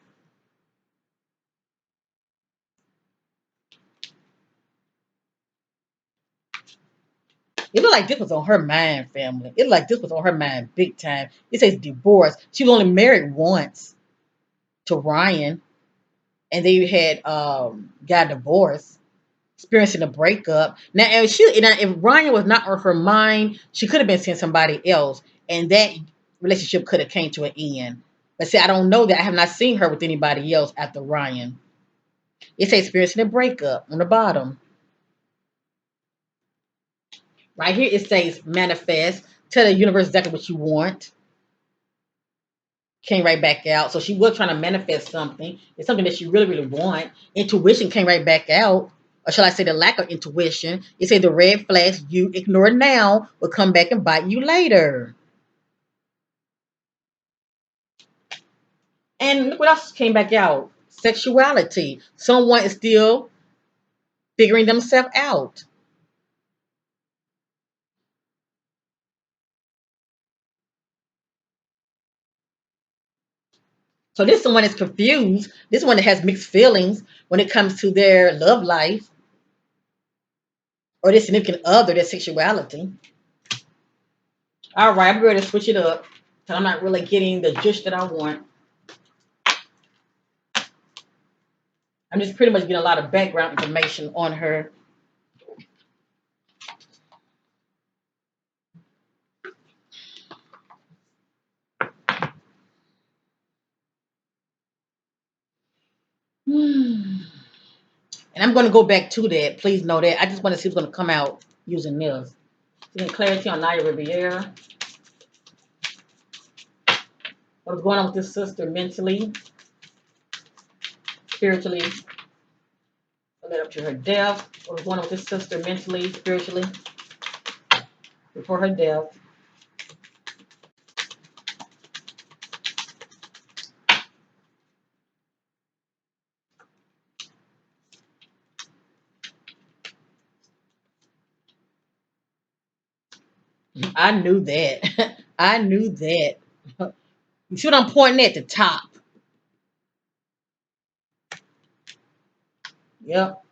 It looked like this was on her mind, family. It looked like this was on her mind big time. It says divorce. She was only married once to Ryan, and they had got divorced, experiencing a breakup. Now, if Ryan was not on her mind, she could have been seeing somebody else, and that relationship could have came to an end. But see, I don't know that. I have not seen her with anybody else after Ryan. It says experiencing a breakup on the bottom. Right here, it says manifest. Tell the universe exactly what you want. Came right back out. So she was trying to manifest something. It's something that she really, really want. Intuition came right back out. Or shall I say the lack of intuition? It said the red flags you ignore now will come back and bite you later. And look what else came back out. Sexuality. Someone is still figuring themselves out. So this someone is confused. This one that has mixed feelings when it comes to their love life or their significant other, their sexuality. All right, I'm ready to switch it up. I'm not really getting the gist that I want. I'm just pretty much getting a lot of background information on her. And I'm going to go back to that. Please know that. I just want to see what's going to come out using this. Getting clarity on Naya Riviera. What's going on with this sister mentally, spiritually, led up to her death. What's going on with this sister mentally, spiritually, before her death. I knew that. I knew that. You see what I'm pointing at the top? Yep.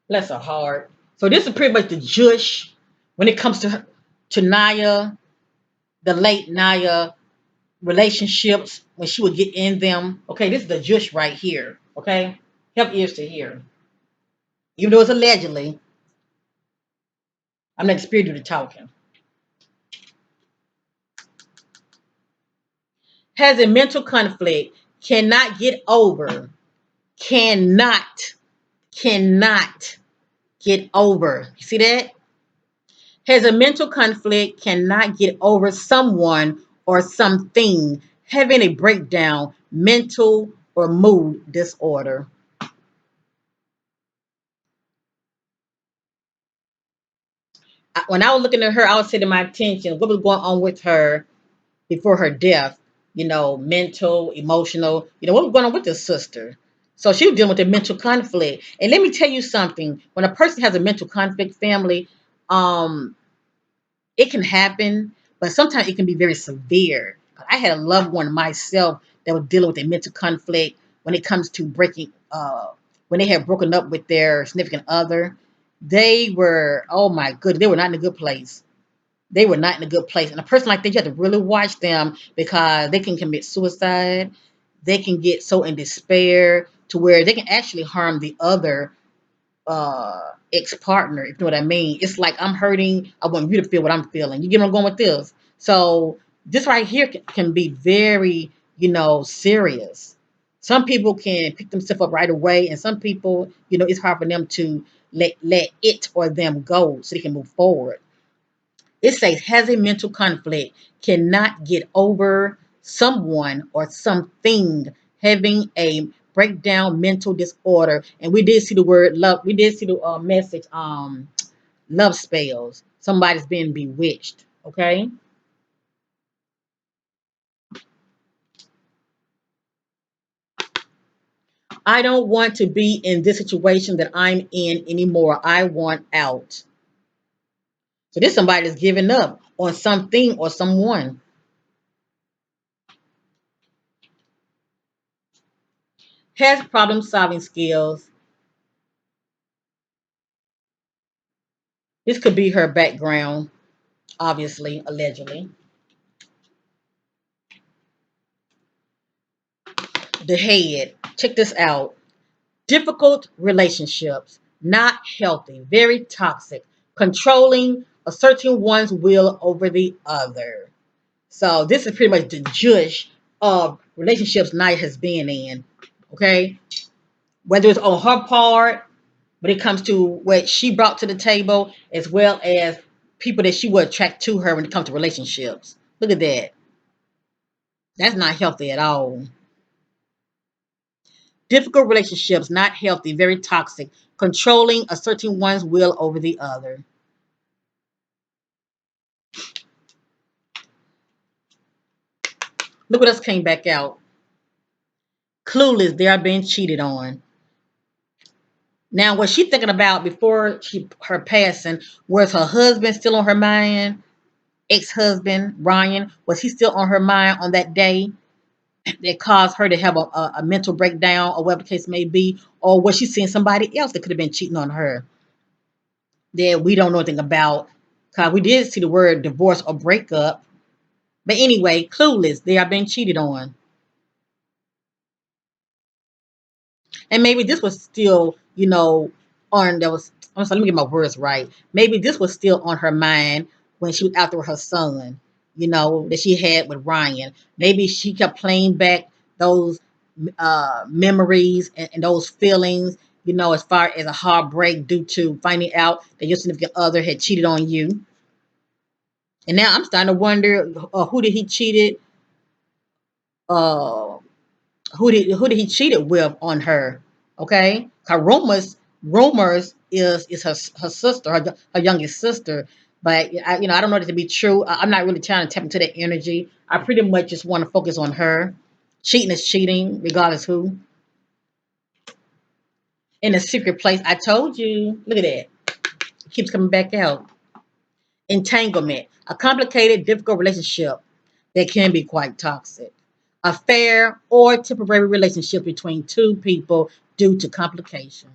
Bless her heart. So this is pretty much the jush when it comes to Naya, the late Naya relationships when she would get in them. Okay, this is the jush right here. Okay, help ears to hear. Even though it's allegedly, I'm not the spirit do the talking. Has a mental conflict, cannot get over, cannot, cannot get over. You see that? Has a mental conflict, cannot get over someone or something, having a breakdown, mental or mood disorder. When I was looking at her, I was setting my attention. What was going on with her before her death? Mental, emotional. What was going on with this sister? So she was dealing with a mental conflict. And let me tell you something. When a person has a mental conflict, family, um, it can happen, but sometimes it can be very severe. I had a loved one myself that was dealing with a mental conflict when it comes to when they had broken up with their significant other. They were, oh my goodness, they were not in a good place. They were not in a good place. And a person like that, you have to really watch them because they can commit suicide. They can get so in despair to where they can actually harm the other ex-partner, if you know what I mean. It's like I'm hurting, I want you to feel what I'm feeling. You get where I'm going with this? So this right here can be very, serious. Some people can pick themselves up right away, and some people, it's hard for them to let it or them go so they can move forward. It says has a mental conflict, cannot get over someone or something, having a breakdown mental disorder. And we did see the word love. We did see the message, love spells. Somebody's being bewitched. Okay. I don't want to be in this situation that I'm in anymore. I want out. So this somebody is giving up on something or someone. has problem solving skills. This could be her background, obviously, allegedly. The head. Check this out. Difficult relationships, not healthy, very toxic, controlling, asserting one's will over the other. So this is pretty much the judge of relationships Naya has been in. Okay, whether it's on her part, when it comes to what she brought to the table, as well as people that she would attract to her when it comes to relationships. Look at that. That's not healthy at all. Difficult relationships, not healthy, very toxic, controlling, asserting one's will over the other. Look what else came back out. Clueless, they are being cheated on. Now, what she thinking about before her passing, was her husband still on her mind? Ex-husband, Ryan, was he still on her mind on that day that caused her to have a mental breakdown or whatever the case may be? Or was she seeing somebody else that could have been cheating on her that we don't know anything about? Because we did see the word divorce or breakup. But anyway, clueless. They are being cheated on. And maybe this was still, on that was I'm sorry, let me get my words right. Maybe this was still on her mind when she was out there with her son, that she had with Ryan. Maybe she kept playing back those memories and those feelings, as far as a heartbreak due to finding out that your significant other had cheated on you. And now I'm starting to wonder, who did he cheated uh who did he cheated with on her? Okay, her rumors is her sister, her youngest sister. But I don't know that to be true. I'm not really trying to tap into that energy. I pretty much just want to focus on her. Cheating is cheating, regardless who. In a secret place, I told you. Look at that. It keeps coming back out. Entanglement, a complicated, difficult relationship that can be quite toxic. Affair or temporary relationship between two people due to complications.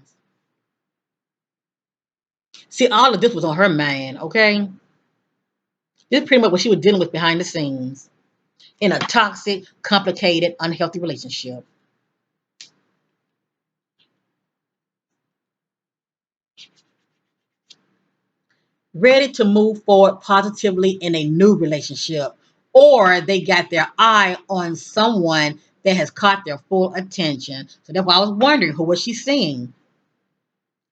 See, all of this was on her mind, okay? This is pretty much what she was dealing with behind the scenes in a toxic, complicated, unhealthy relationship. Ready to move forward positively in a new relationship, or they got their eye on someone that has caught their full attention. So that's why I was wondering, who was she seeing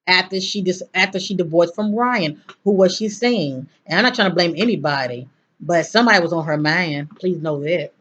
after she divorced from Ryan? Who was she seeing? And I'm not trying to blame anybody, but somebody was on her mind. Please know that.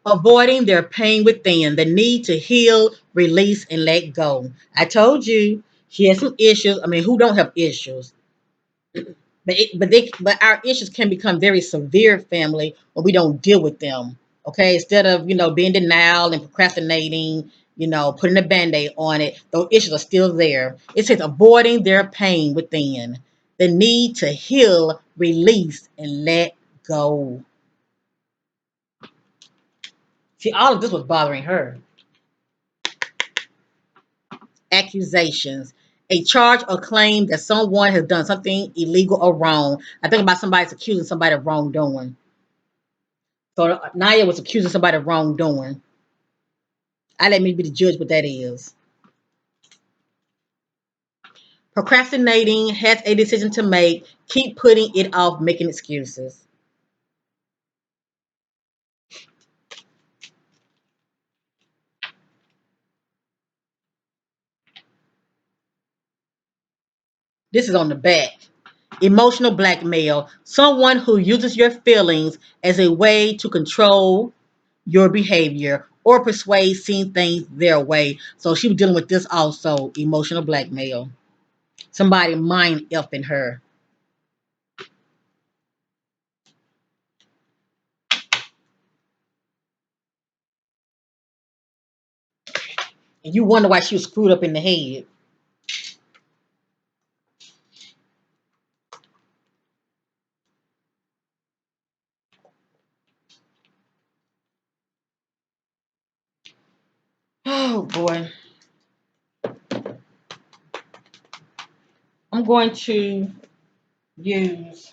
Avoiding their pain within, the need to heal, release, and let go. I told you she has some issues. I mean, who don't have issues? But our issues can become very severe, family, when we don't deal with them. Okay, instead of being denial and procrastinating, putting a band-aid on it, those issues are still there. It says avoiding their pain within, the need to heal, release, and let go. See, all of this was bothering her. Accusations, a charge or claim that someone has done something illegal or wrong. I think about somebody's accusing somebody of wrongdoing. So Naya was accusing somebody of wrongdoing. I let me be the judge what that is. Procrastinating, has a decision to make, keep putting it off, making excuses. This is on the back. Emotional blackmail. Someone who uses your feelings as a way to control your behavior or persuade seeing things their way. So she was dealing with this also, emotional blackmail. Somebody mind effing her. And you wonder why she was screwed up in the head. Oh boy. I'm going to use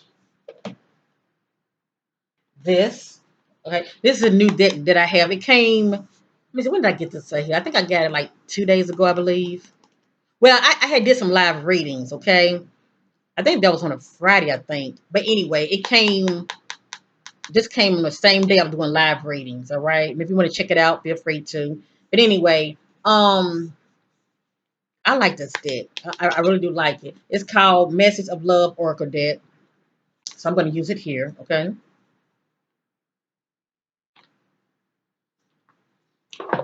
this. Okay. This is a new deck that I have. It came, let me see, when did I get this here? I think I got it like 2 days ago, I believe. Well, I had did some live readings, okay? I think that was on a Friday, I think. But anyway, it came, just came on the same day I'm doing live readings, all right? If you want to check it out, feel free to. But anyway, I like this deck. I really do like it. It's called Message of Love Oracle deck. So I'm going to use it here, okay?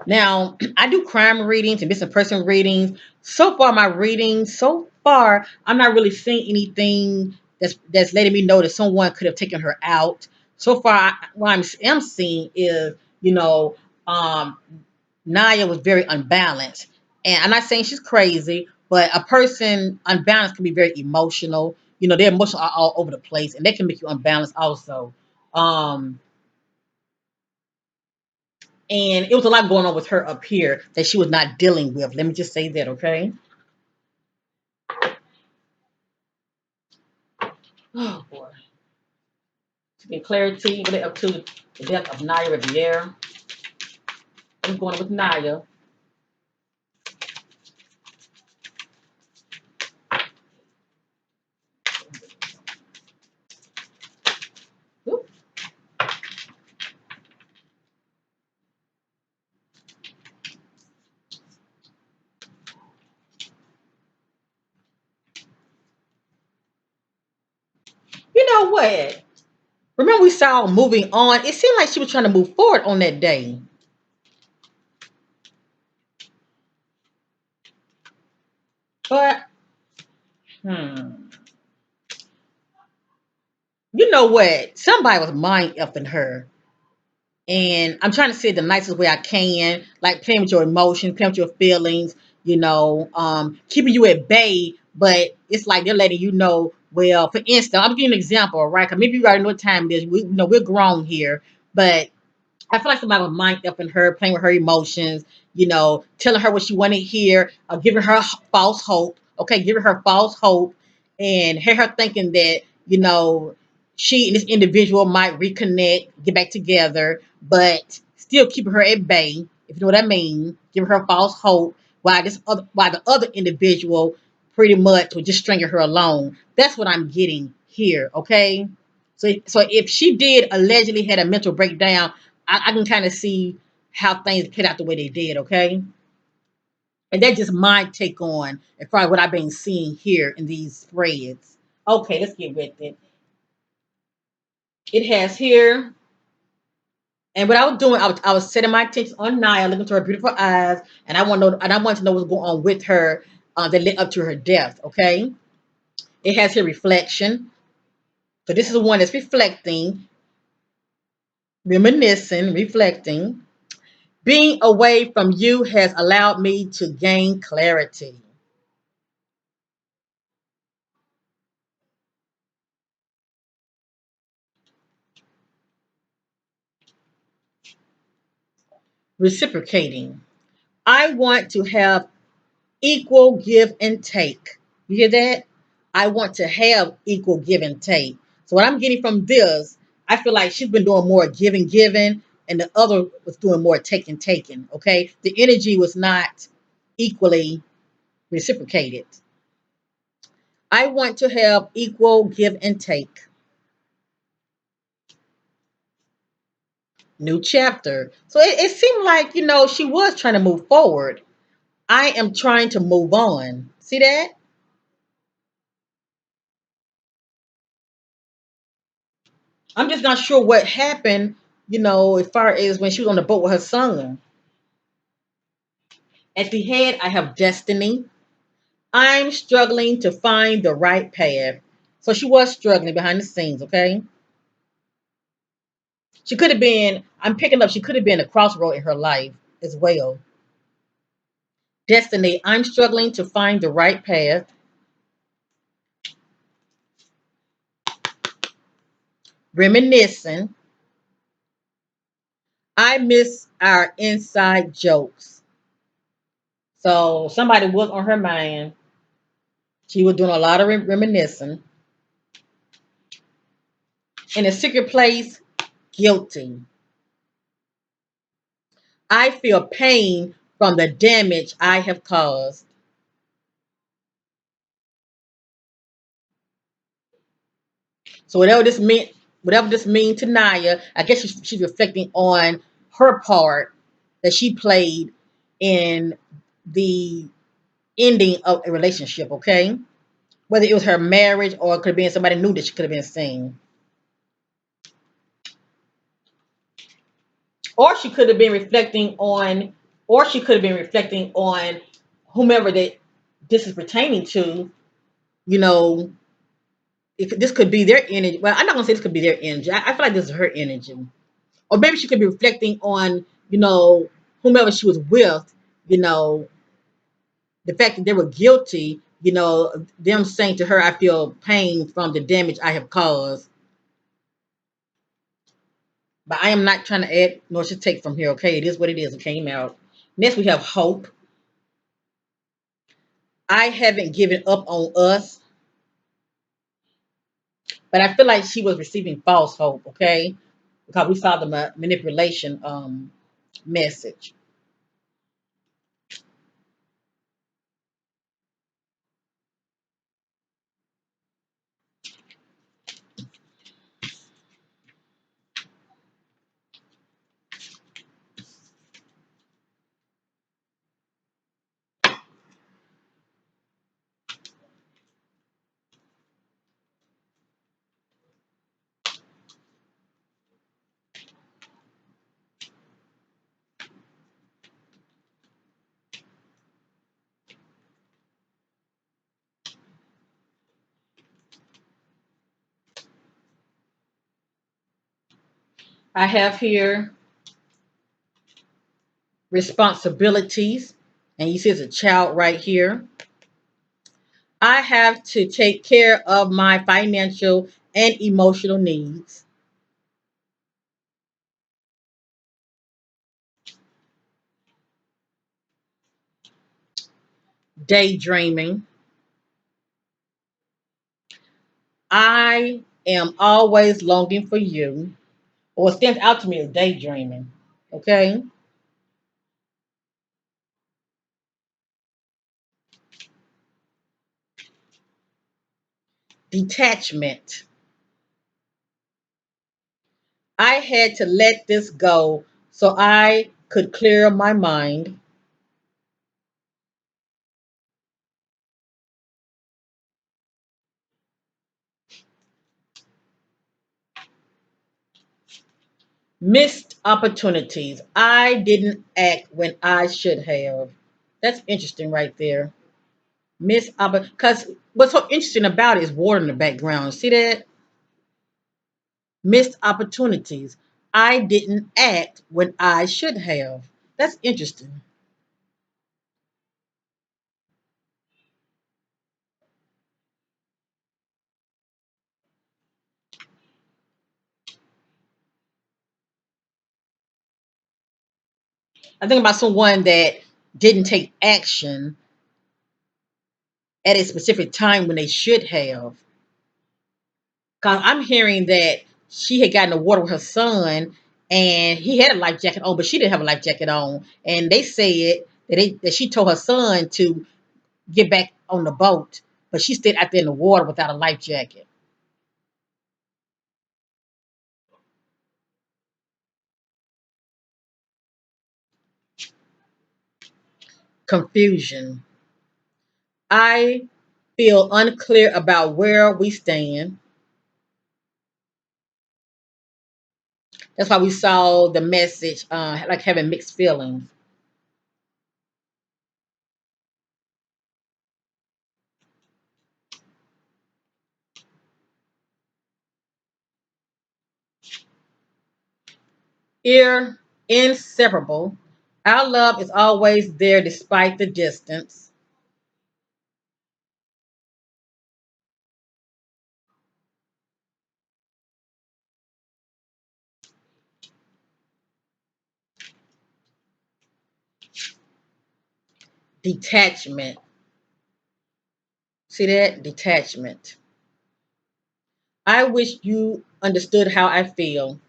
Now, I do crime readings and missing person readings. So far, my readings, so far, I'm not really seeing anything that's letting me know that someone could have taken her out. So far, what am seeing is, you know, um, Naya was very unbalanced. And I'm not saying she's crazy, but a person unbalanced can be very emotional. You know, their emotions are all over the place, and they can make you unbalanced also. Um, and it was a lot going on with her up here that she was not dealing with. Let me just say that, okay? Oh boy. To get clarity, really up to the death of Naya Riviera. What's going on with Naya? Oop. You know what? Remember we saw moving on. It seemed like she was trying to move forward on that day. But hmm. You know what? Somebody was mind effing her. And I'm trying to say it the nicest way I can, like playing with your emotions, playing with your feelings, keeping you at bay. But it's like they're letting you know. Well, for instance, I'm giving you an example, right? Because maybe you already know what time it is. We're grown here, but I feel like somebody was mind up in her, playing with her emotions, telling her what she wanted to hear, giving her false hope. Okay, giving her false hope, and had her thinking that she and this individual might reconnect, get back together, but still keeping her at bay. If you know what I mean, giving her false hope while the other individual pretty much was just stringing her along. That's what I'm getting here. Okay, so if she did allegedly had a mental breakdown, I can kind of see how things played out the way they did, okay? And that's just my take on as far as what I've been seeing here in these threads. Okay, let's get with it. It has here, and what I was doing, I was setting my attention on Naya, looking to her beautiful eyes, and I want to know what's going on with her that led up to her death. Okay, it has here reflection. So this is the one that's reflecting, reminiscing, reflecting. Being away from you has allowed me to gain clarity. Reciprocating. I want to have equal give and take. You hear that? I want to have equal give and take. So what I'm getting from this, I feel like she's been doing more giving, and the other was doing more taking. Okay, the energy was not equally reciprocated. I want to have equal give and take. New chapter. So it seemed like, she was trying to move forward. I am trying to move on. See that? I'm just not sure what happened, as far as when she was on the boat with her son. At the head, I have destiny. I'm struggling to find the right path. So she was struggling behind the scenes, okay? She could have been, I'm picking up, she could have been a crossroad in her life as well. Destiny, I'm struggling to find the right path. Reminiscing, I miss our inside jokes. So somebody was on her mind. She was doing a lot of reminiscing. In a secret place, guilty. I feel pain from the damage I have caused. So whatever this means to Naya, I guess she's reflecting on her part that she played in the ending of a relationship, okay? Whether it was her marriage or it could have been somebody new that she could have been seeing. Or she could have been reflecting on, or she could have been reflecting on whomever that this is pertaining to, you know, this could be their energy. Well, I'm not gonna say this could be their energy. I feel like this is her energy. Or maybe she could be reflecting on, whomever she was with, you know, the fact that they were guilty, them saying to her, I feel pain from the damage I have caused. But I am not trying to add nor to take from here, okay? It is what it is. It came out. Next, we have hope. I haven't given up on us, but I feel like she was receiving false hope, okay? Because we saw the manipulation message. I have here responsibilities, and you see it's a child right here. I have to take care of my financial and emotional needs. Daydreaming. I am always longing for you. What stands out to me is daydreaming. Okay. Detachment. I had to let this go so I could clear my mind. Missed opportunities. I didn't act when I should have. That's interesting right there. Because what's so interesting about it is water in the background. See that? Missed opportunities. I didn't act when I should have. That's interesting. I think about someone that didn't take action at a specific time when they should have. Cause I'm hearing that she had gotten the water with her son, and he had a life jacket on, but she didn't have a life jacket on. And they said that she told her son to get back on the boat, but she stayed out there in the water without a life jacket. Confusion. I feel unclear about where we stand. That's why we saw the message like having mixed feelings. Ear inseparable. Our love is always there despite the distance. Detachment. See that? Detachment. I wish you understood how I feel.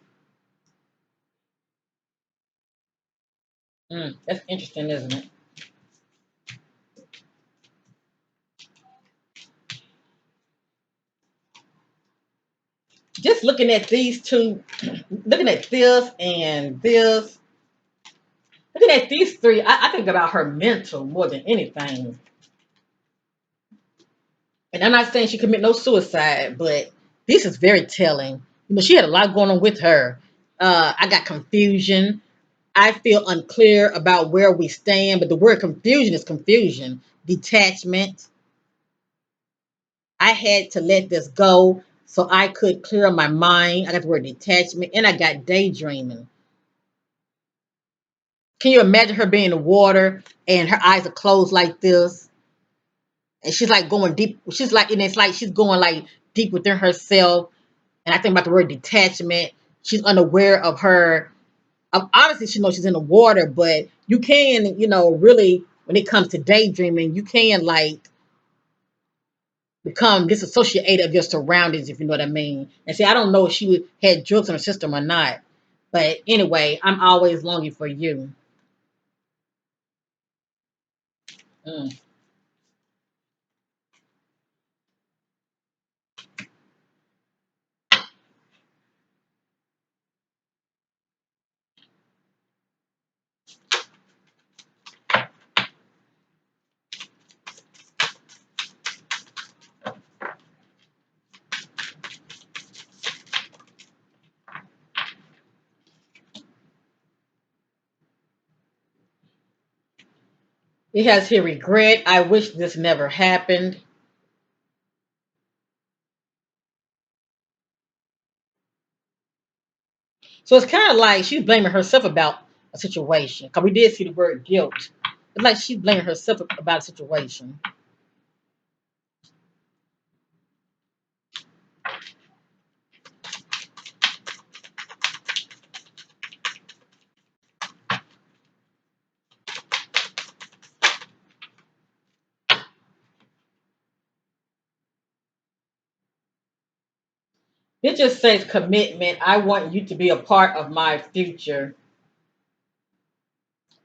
That's interesting, isn't it? Just looking at these two, looking at this and this, looking at these three, I think about her mental more than anything. And I'm not saying she commit no suicide, but this is very telling. She had a lot going on with her. I got confusion. I feel unclear about where we stand, but the word confusion is confusion. Detachment. I had to let this go so I could clear my mind. I got the word detachment, and I got daydreaming. Can you imagine her being in the water and her eyes are closed like this? And she's like going deep. She's like, and it's like she's going like deep within herself. And I think about the word detachment. She's unaware of her. Honestly, she knows she's in the water, but you can, really, when it comes to daydreaming, you can like become disassociated of your surroundings, if you know what I mean. And see, I don't know if she had drugs in her system or not. But anyway, I'm always longing for you. Mm. It has here regret. I wish this never happened. So it's kind of like she's blaming herself about a situation. Because we did see the word guilt. It's like she's blaming herself about a situation. It just says commitment. I want you to be a part of my future.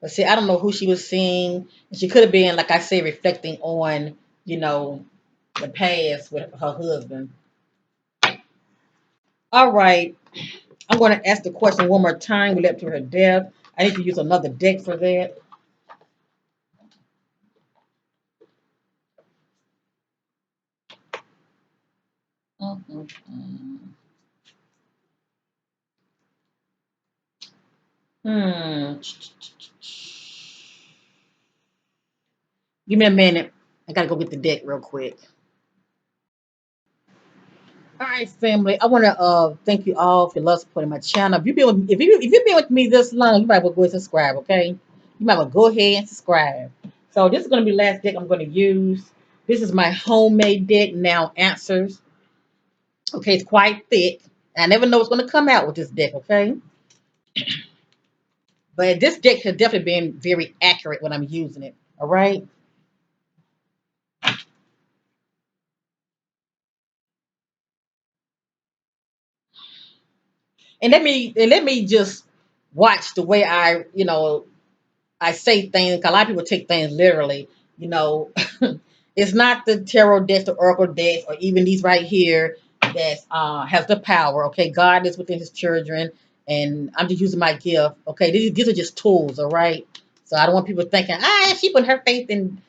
But see, I don't know who she was seeing. She could have been, like I say, reflecting on, you know, the past with her husband. All right. I'm going to ask the question one more time. We led to her death. I need to use another deck for that. Mhm. Hmm. Give me a minute. I gotta go get the deck real quick. All right, family. I want to thank you all for love supporting my channel. If you've been with me this long, you might well go and subscribe. Okay, you might well go ahead and subscribe. So this is gonna be the last deck I'm gonna use. This is my homemade deck. Now answers. Okay, it's quite thick. I never know what's gonna come out with this deck. Okay, but this deck has definitely been very accurate when I'm using it. All right. And let me just watch the way I say things. 'Cause a lot of people take things literally. You know, it's not the tarot decks, the oracle decks, or even these right here that has the power. Okay, God is within His children, and I'm just using my gift. Okay, these are just tools. All right. So I don't want people thinking, she put her faith in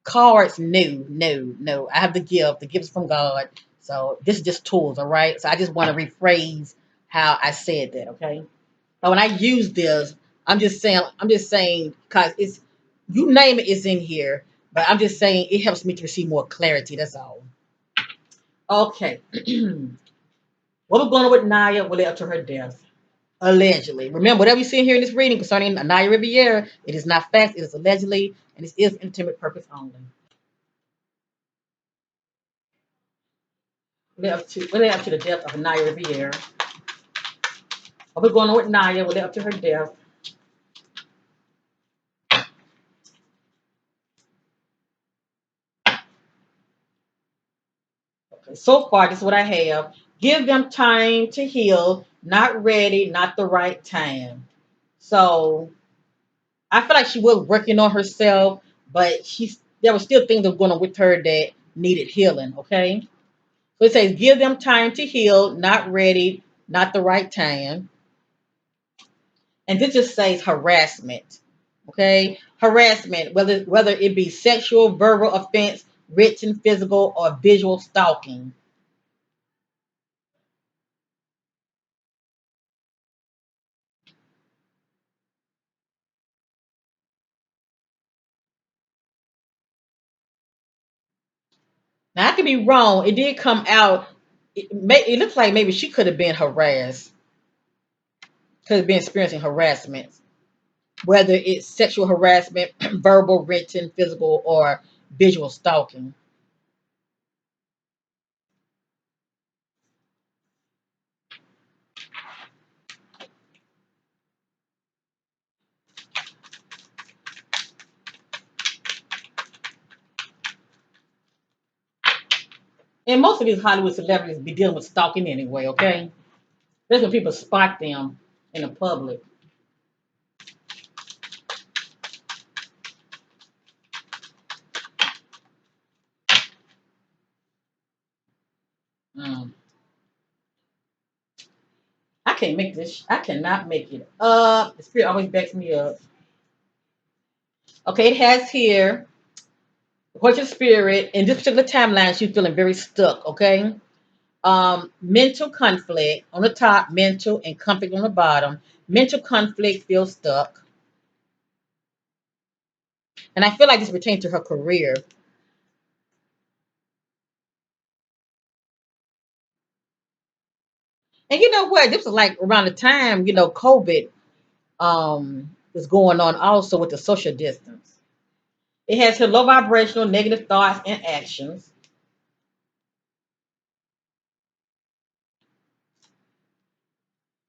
cards. No, no, no. I have the gift. The gift is from God. So this is just tools. All right. So I just want to rephrase how I said that, okay? But when I use this, I'm just saying, because it's, you name it, it's in here. But I'm just saying it helps me to receive more clarity. That's all. Okay. What we're going on with Naya will lead up to her death. Allegedly. Remember, whatever you see here in this reading concerning Naya Riviera, it is not fact, it is allegedly, and it is entertainment purpose only. We're up to the death of Naya Riviera. What we're going on with Naya will lead up to her death. Okay, so far, this is what I have. Give them time to heal. Not ready, not the right time. So I feel like she was working on herself, but there were still things that were going on with her that needed healing. Okay, so it says give them time to heal. Not ready, not the right time. And this just says harassment. Okay, harassment, whether it be sexual, verbal offense, written, physical, or visual stalking. Now I could be wrong. It did come out. It looks like maybe she could have been harassed, could have been experiencing harassment, whether it's sexual harassment, verbal, written, physical, or visual stalking. And most of these Hollywood celebrities be dealing with stalking anyway. Okay, that's when people spot them in the public. Mm. I can't make this. I cannot make it up. The spirit always backs me up. Okay, it has here. What's your spirit? In this particular timeline, she's feeling very stuck. Okay, mental conflict on the top, mental, and conflict on the bottom. Mental conflict, feels stuck, and I feel like this pertains to her career. And you know what? This was like around the time COVID was going on, also with the social distance. It has her low vibrational, negative thoughts and actions.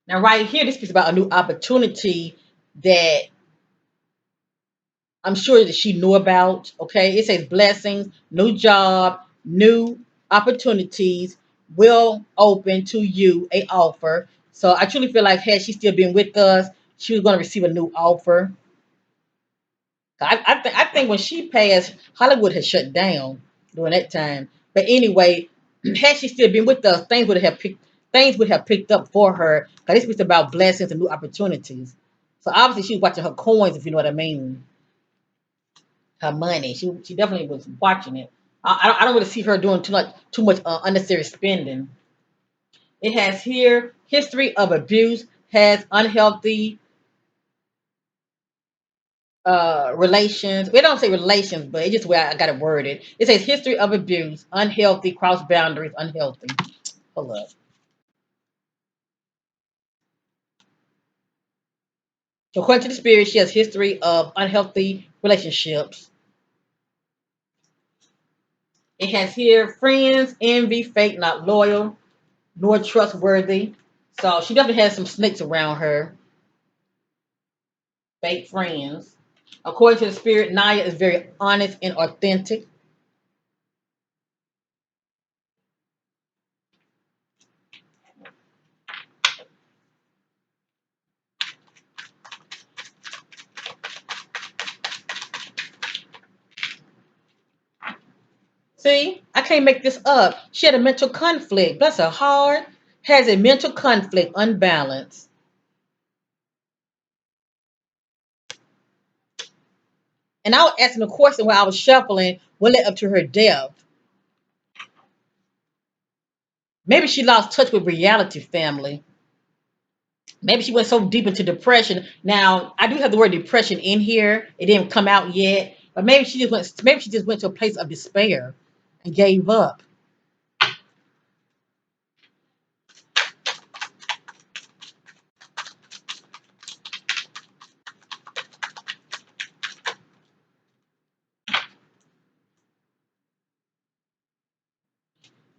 Now, right here, this speaks about a new opportunity that I'm sure that she knew about. Okay, it says blessings, new job, new opportunities will open to you a offer. So I truly feel like had she still been with us, she was going to receive a new offer. I think when she passed, Hollywood had shut down during that time. But anyway, had she still been with us, things would have picked up for her. Because this was about blessings and new opportunities. So obviously she was watching her coins, if you know what I mean, her money. She definitely was watching it. I don't want to see her doing too much unnecessary spending. It has here history of abuse, has unhealthy relations. We don't say relations, but it's just where I got it worded. It says history of abuse, unhealthy, cross boundaries, unhealthy. Hold up. So according to the spirit, she has history of unhealthy relationships. It has here friends, envy, fake, not loyal, nor trustworthy. So she definitely has some snakes around her, fake friends. According to the spirit, Naya is very honest and authentic. See, I can't make this up. She had a mental conflict. Bless her heart. Has a mental conflict, unbalanced. And I was asking a question while I was shuffling, what led up to her death? Maybe she lost touch with reality, family. Maybe she went so deep into depression. Now I do have the word depression in here. It didn't come out yet, but maybe she just went. Maybe she just went to a place of despair and gave up.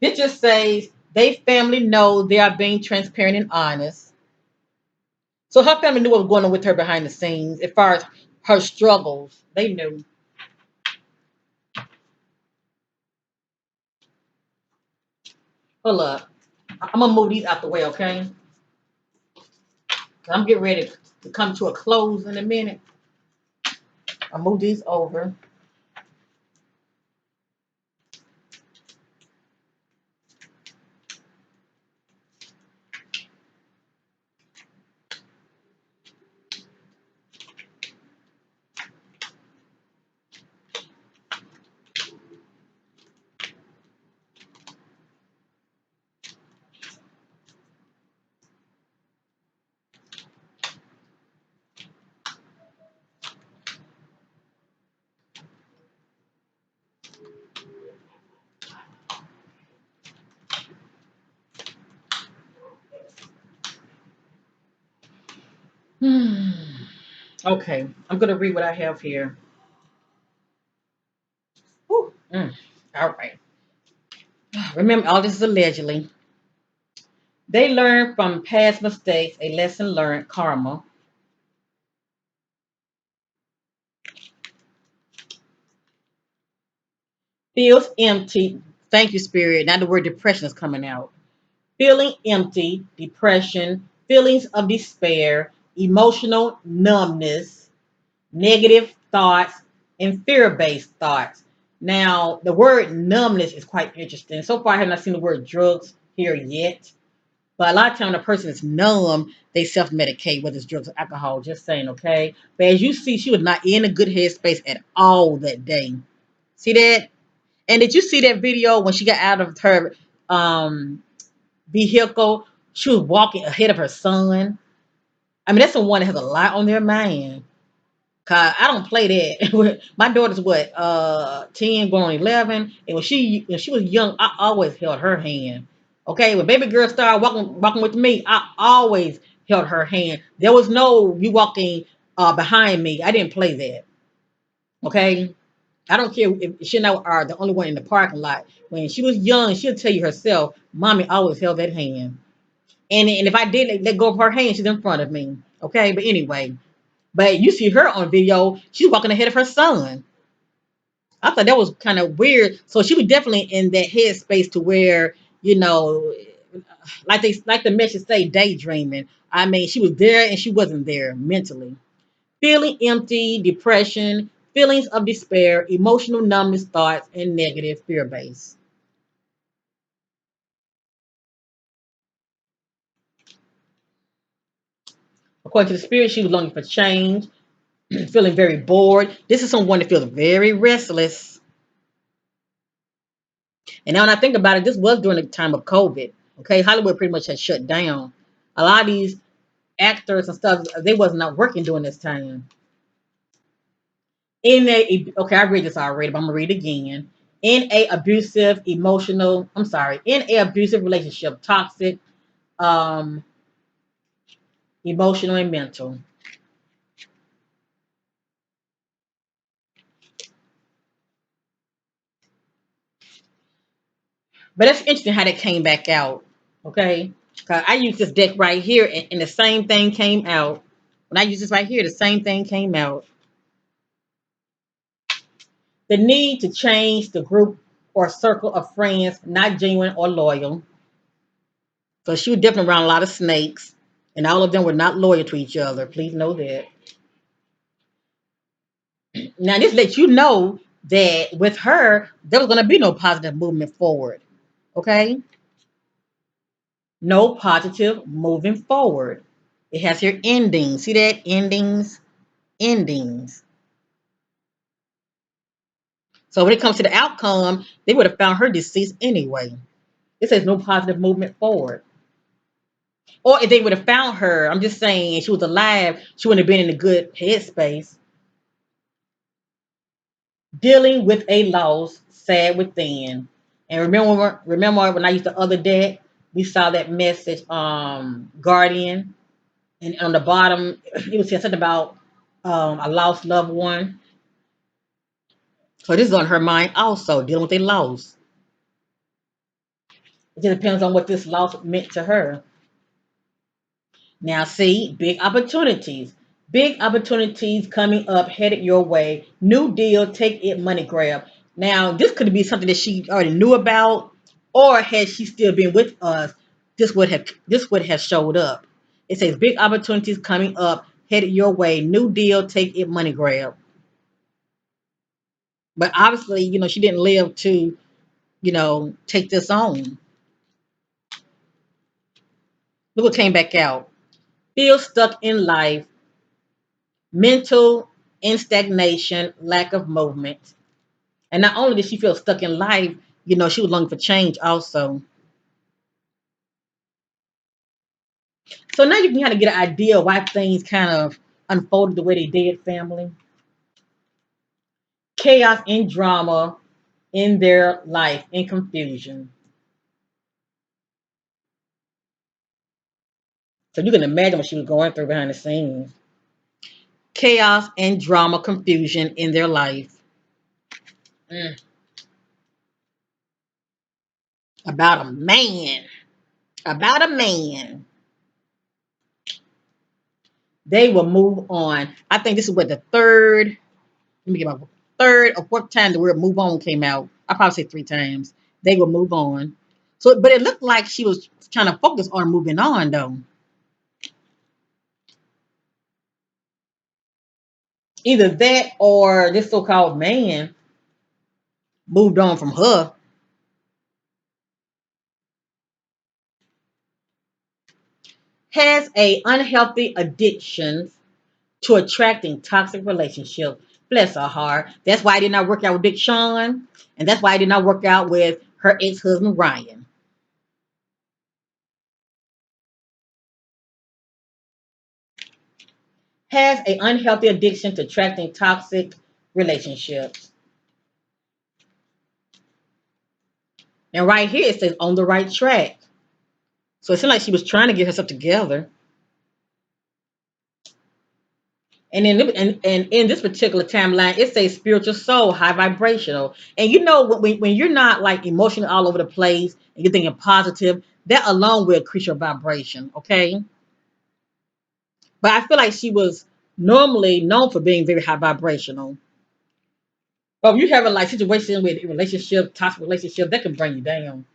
This just says they family know they are being transparent and honest. So her family knew what was going on with her behind the scenes, as far as her struggles. They knew. Hold up, I'm gonna move these out the way, okay? I'm getting ready to come to a close in a minute. I'll move these over. Hmm. Okay, I'm gonna read what I have here. Whew. All right. Remember, all this is allegedly. They learn from past mistakes, a lesson learned, karma. Feels empty. Thank you, Spirit. Now the word depression is coming out. Feeling empty, depression, feelings of despair, emotional numbness, negative thoughts, and fear based thoughts. Now, the word numbness is quite interesting. So far, I have not seen the word drugs here yet. But a lot of times, when a person is numb, they self medicate, whether it's drugs or alcohol, just saying, okay? But as you see, she was not in a good headspace at all that day. See that? And did you see that video when she got out of her um, vehicle? She was walking ahead of her son. I mean, that's the one that has a lot on their mind. Cause I don't play that. My daughter's what, 10 going on 11. And when she was young, I always held her hand. Okay, when baby girl started walking with me, I always held her hand. There was no you walking behind me. I didn't play that. Okay. I don't care if she and I are the only one in the parking lot. When she was young, she'll tell you herself, Mommy always held that hand. And if I did let go of her hand, she's in front of me. Okay, but anyway. But you see her on video, she's walking ahead of her son. I thought that was kind of weird. So she was definitely in that headspace to where, you know, like the message say, daydreaming. I mean, she was there and she wasn't there mentally. Feeling empty, depression, feelings of despair, emotional numbness, thoughts, and negative fear base. According to the spirit, she was longing for change, feeling very bored. This is someone that feels very restless. And now when I think about it, this was during the time of COVID. Okay, Hollywood pretty much had shut down. A lot of these actors and stuff, they was not working during this time. Okay, I read this already, but I'm gonna read it again. In a abusive relationship, toxic, um, emotional and mental. But that's interesting how that came back out. Okay, 'cause I used this deck right here, and the same thing came out. When I use this right here, the same thing came out. The need to change the group or circle of friends, not genuine or loyal. So she was definitely around a lot of snakes, and all of them were not loyal to each other. Please know that. Now, this lets you know that with her, there was going to be no positive movement forward. Okay? No positive moving forward. It has here endings. See that? Endings. Endings. So when it comes to the outcome, they would have found her deceased anyway. It says no positive movement forward. Or if they would have found her, I'm just saying, and she was alive, she wouldn't have been in a good headspace. Dealing with a loss, sad within. And remember when I used the other deck, we saw that message, guardian, and on the bottom it was saying something about a lost loved one. So this is on her mind also, dealing with a loss. It just depends on what this loss meant to her. Now, see, big opportunities. Big opportunities coming up, headed your way. New deal, take it, money grab. Now, this could be something that she already knew about, or had she still been with us, this would have showed up. It says big opportunities coming up, headed your way. New deal, take it, money grab. But obviously, she didn't live to, take this on. Look what came back out. Feel stuck in life, mental in stagnation, lack of movement. And not only did she feel stuck in life, she was longing for change also. So now you can kind of get an idea why things kind of unfolded the way they did, family. Chaos and drama in their life and confusion. So you can imagine what she was going through behind the scenes. Chaos and drama, confusion in their life. Mm. About a man. About a man. They will move on. I think this is what the third, let me get my third or fourth time the word move on came out. I probably say three times. They will move on. So, but it looked like she was trying to focus on moving on though. Either that or this so-called man moved on from her. Has a unhealthy addiction to attracting toxic relationships. Bless her heart. That's why I did not work out with Big Sean. And that's why I did not work out with her ex-husband Ryan. Has a unhealthy addiction to attracting toxic relationships. And right here it says on the right track. So it seemed like she was trying to get herself together. And in this particular timeline, it says spiritual soul, high vibrational. And when you're not like emotionally all over the place and you're thinking positive, that alone will increase your vibration. Okay. But I feel like she was normally known for being very high vibrational. But if you're having like situations with relationship, toxic relationship, that can bring you down.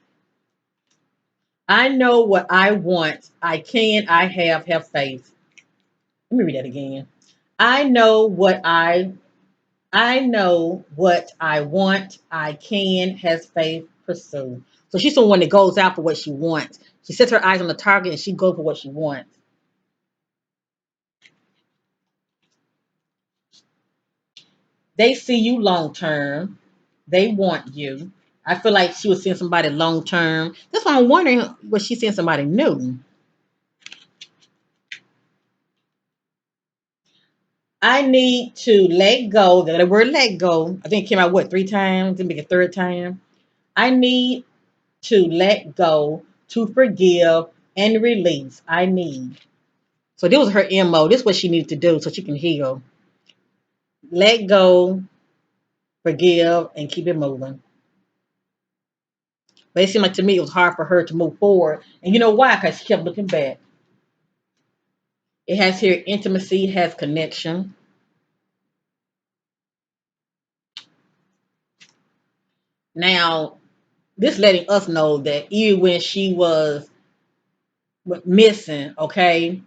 I know what I want. I can, I have faith. Let me read that again. I know what I know what I want. I can, has faith, pursue. So she's someone that goes out for what she wants. She sets her eyes on the target and she goes for what she wants. They see you long term. They want you. I feel like she was seeing somebody long term. That's why I'm wondering, was she seeing somebody new? I need to let go. The word let go, I think it came out what, three times? Didn't make a third time. I need to let go, to forgive and release. I need. So this was her MO. This is what she needed to do so she can heal. Let go, forgive, and keep it moving. But it seemed like to me it was hard for her to move forward. And you know why? Because she kept looking back. It has here intimacy, has connection. Now, this letting us know that even when she was missing, okay,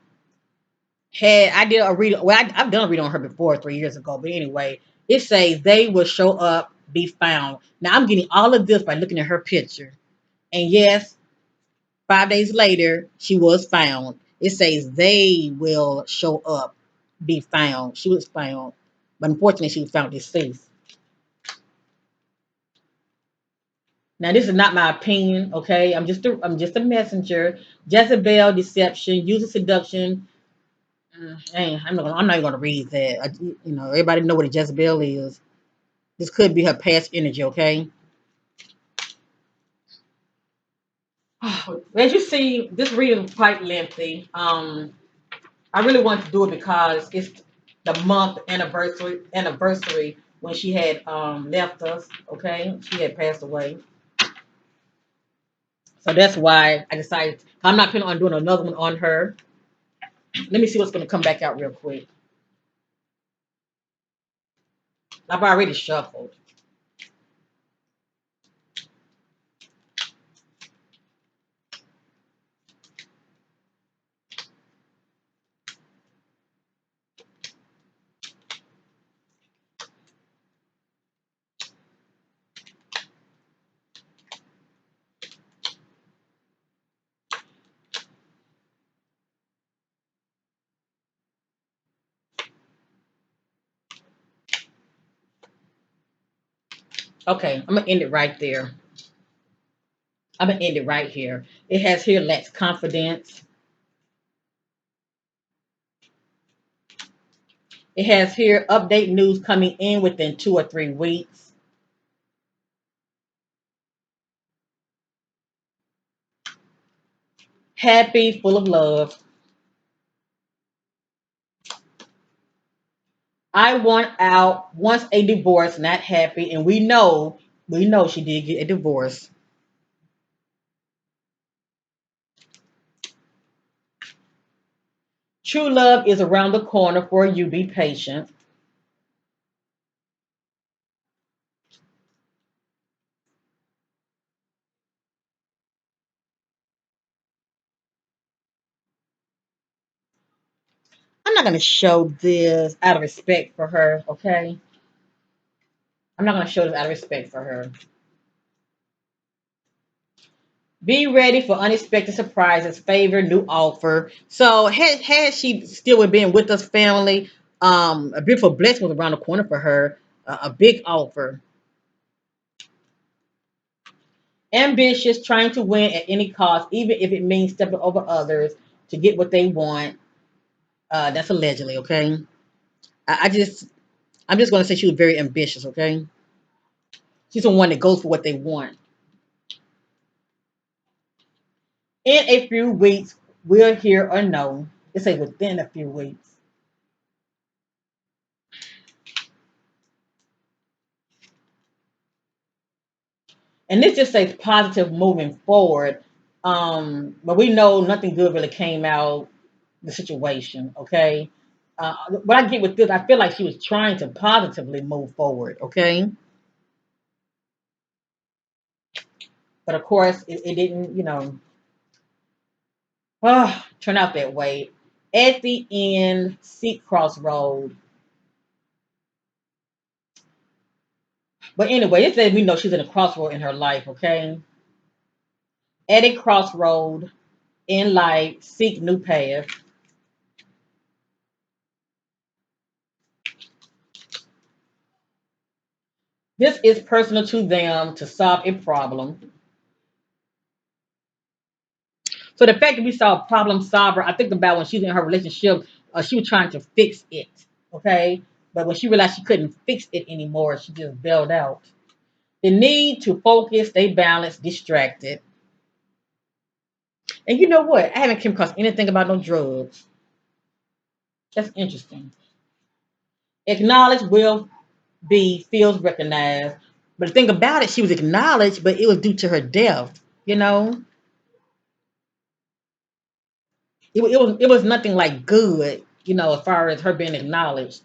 I did a read. Well, I've done a read on her before 3 years ago, but anyway, it says they will show up, be found. Now I'm getting all of this by looking at her picture, and yes, 5 days later she was found. It says they will show up, be found. She was found, but unfortunately she was found deceased. Now, this is not my opinion, okay? I'm just a messenger. Jezebel, deception, user seduction. I'm not even gonna read that. Everybody know what a Jezebel is. This could be her past energy, okay? As you see, this reading is quite lengthy. I really want to do it because it's the month anniversary when she had left us. Okay, she had passed away, so that's why I decided I'm not planning on doing another one on her. Let me see what's going to come back out real quick. I've already shuffled. Okay, I'm gonna end it right there. I'm gonna end it right here. It has here lacks confidence. It has here update news coming in within 2 or 3 weeks. Happy, full of love. I want out, wants a divorce, not happy, and we know she did get a divorce. True love is around the corner for you. Be patient. I'm not gonna show this out of respect for her, okay? I'm not gonna show this out of respect for her. Be ready for unexpected surprises, favor, new offer. So had she still would been with us family, a beautiful blessing was around the corner for her, a big offer. Ambitious, trying to win at any cost, even if it means stepping over others to get what they want. That's allegedly, okay? I, I just, I'm just gonna say she was very ambitious, okay? She's the one that goes for what they want. In a few weeks, we'll hear or know. It say within a few weeks. And this just says positive moving forward. But we know nothing good really came out the situation, okay? What I get with this, I feel like she was trying to positively move forward, okay? But of course, it didn't, turn out that way. At the end, seek crossroad. But anyway, it says we know she's in a crossroad in her life, okay? At a crossroad in life, seek new path. This is personal to them to solve a problem. So the fact that we saw a problem solver, I think about when she's in her relationship, she was trying to fix it, okay? But when she realized she couldn't fix it anymore, she just bailed out. The need to focus, stay balanced, distracted. And you know what? I haven't come across anything about no drugs. That's interesting. Acknowledge will be feels recognized. But the thing about it, she was acknowledged, but it was due to her death. You know, it was nothing like good. As far as her being acknowledged,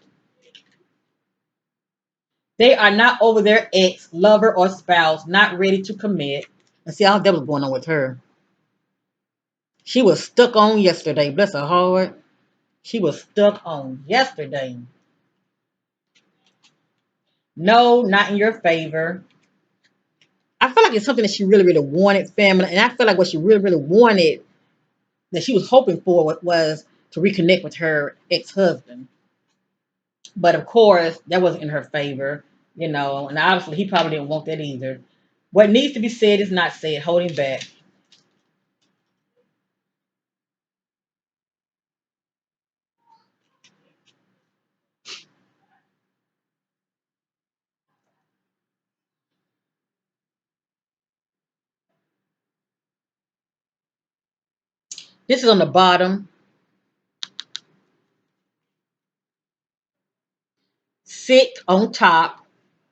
they are not over their ex, lover, or spouse, not ready to commit. And see, all that was going on with her. She was stuck on yesterday. Bless her heart. She was stuck on yesterday. No, not in your favor. I feel like it's something that she really, really wanted, family. And I feel like what she really, really wanted, that she was hoping for, was to reconnect with her ex-husband. But of course, that wasn't in her favor, and obviously he probably didn't want that either. What needs to be said is not said, holding back. This is on the bottom. Sick on top.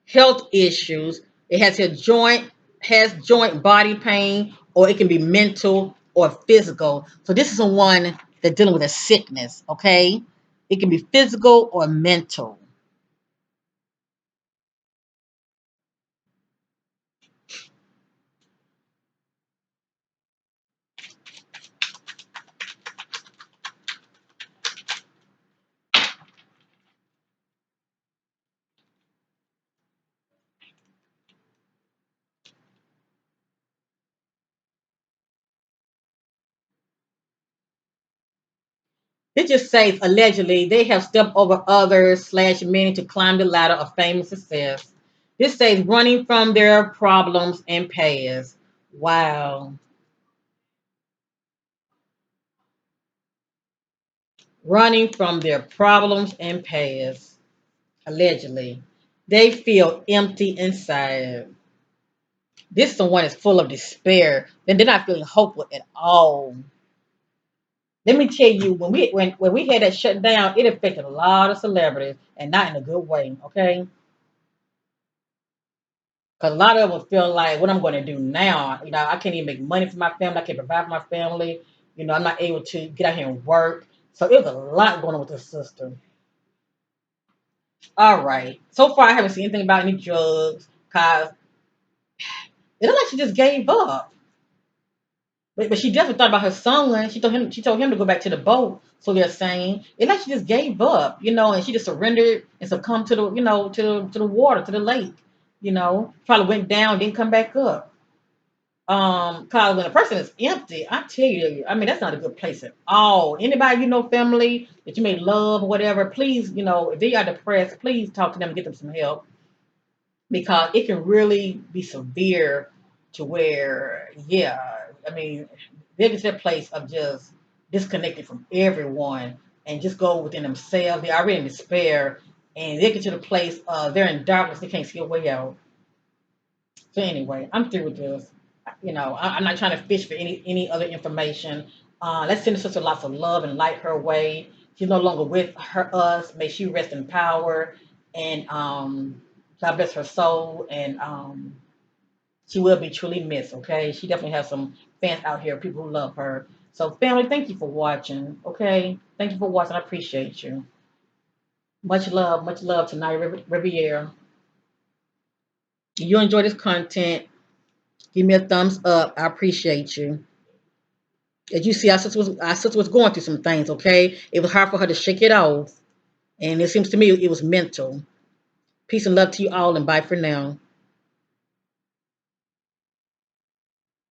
Health issues. It has joint body pain, or it can be mental or physical. So this is the one that's dealing with a sickness. Okay, it can be physical or mental. It just says allegedly they have stepped over others slash many to climb the ladder of fame and success. This says running from their problems and past. Wow. Running from their problems and past. Allegedly. They feel empty inside. This one is full of despair. Then they're not feeling hopeful at all. Let me tell you, when we had that shut down, it affected a lot of celebrities and not in a good way, okay? Because a lot of them feel like, what I'm going to do now, I can't even make money for my family. I can't provide for my family. I'm not able to get out here and work. So it was a lot going on with this system. All right. So far, I haven't seen anything about any drugs. Cause it looked like she just gave up. But she definitely thought about her son. She told him to go back to the boat. So they're saying it like she just gave up, and she just surrendered and succumbed to the water, to the lake. Probably went down, didn't come back up. Cause when a person is empty, I tell you, I mean that's not a good place at all. Anybody family that you may love or whatever, please, if they are depressed, please talk to them and get them some help because it can really be severe to where, yeah, I mean, they get to that place of just disconnected from everyone and just go within themselves. They're already in despair and they get to the place they're in darkness, they can't see a way out. So anyway, I'm through with this. I'm not trying to fish for any other information. Let's send the sister lots of love and light her way. She's no longer with us. May she rest in power, and God bless her soul. And she will be truly missed. Okay, she definitely has some fans out here, people who love her. So family, thank you for watching. Okay, thank you for watching. I appreciate you. Much love to Naya Riviera. If you enjoy this content, give me a thumbs up. I appreciate you. As you see, our sister was going through some things, okay? It was hard for her to shake it off. And it seems to me it was mental. Peace and love to you all, and bye for now.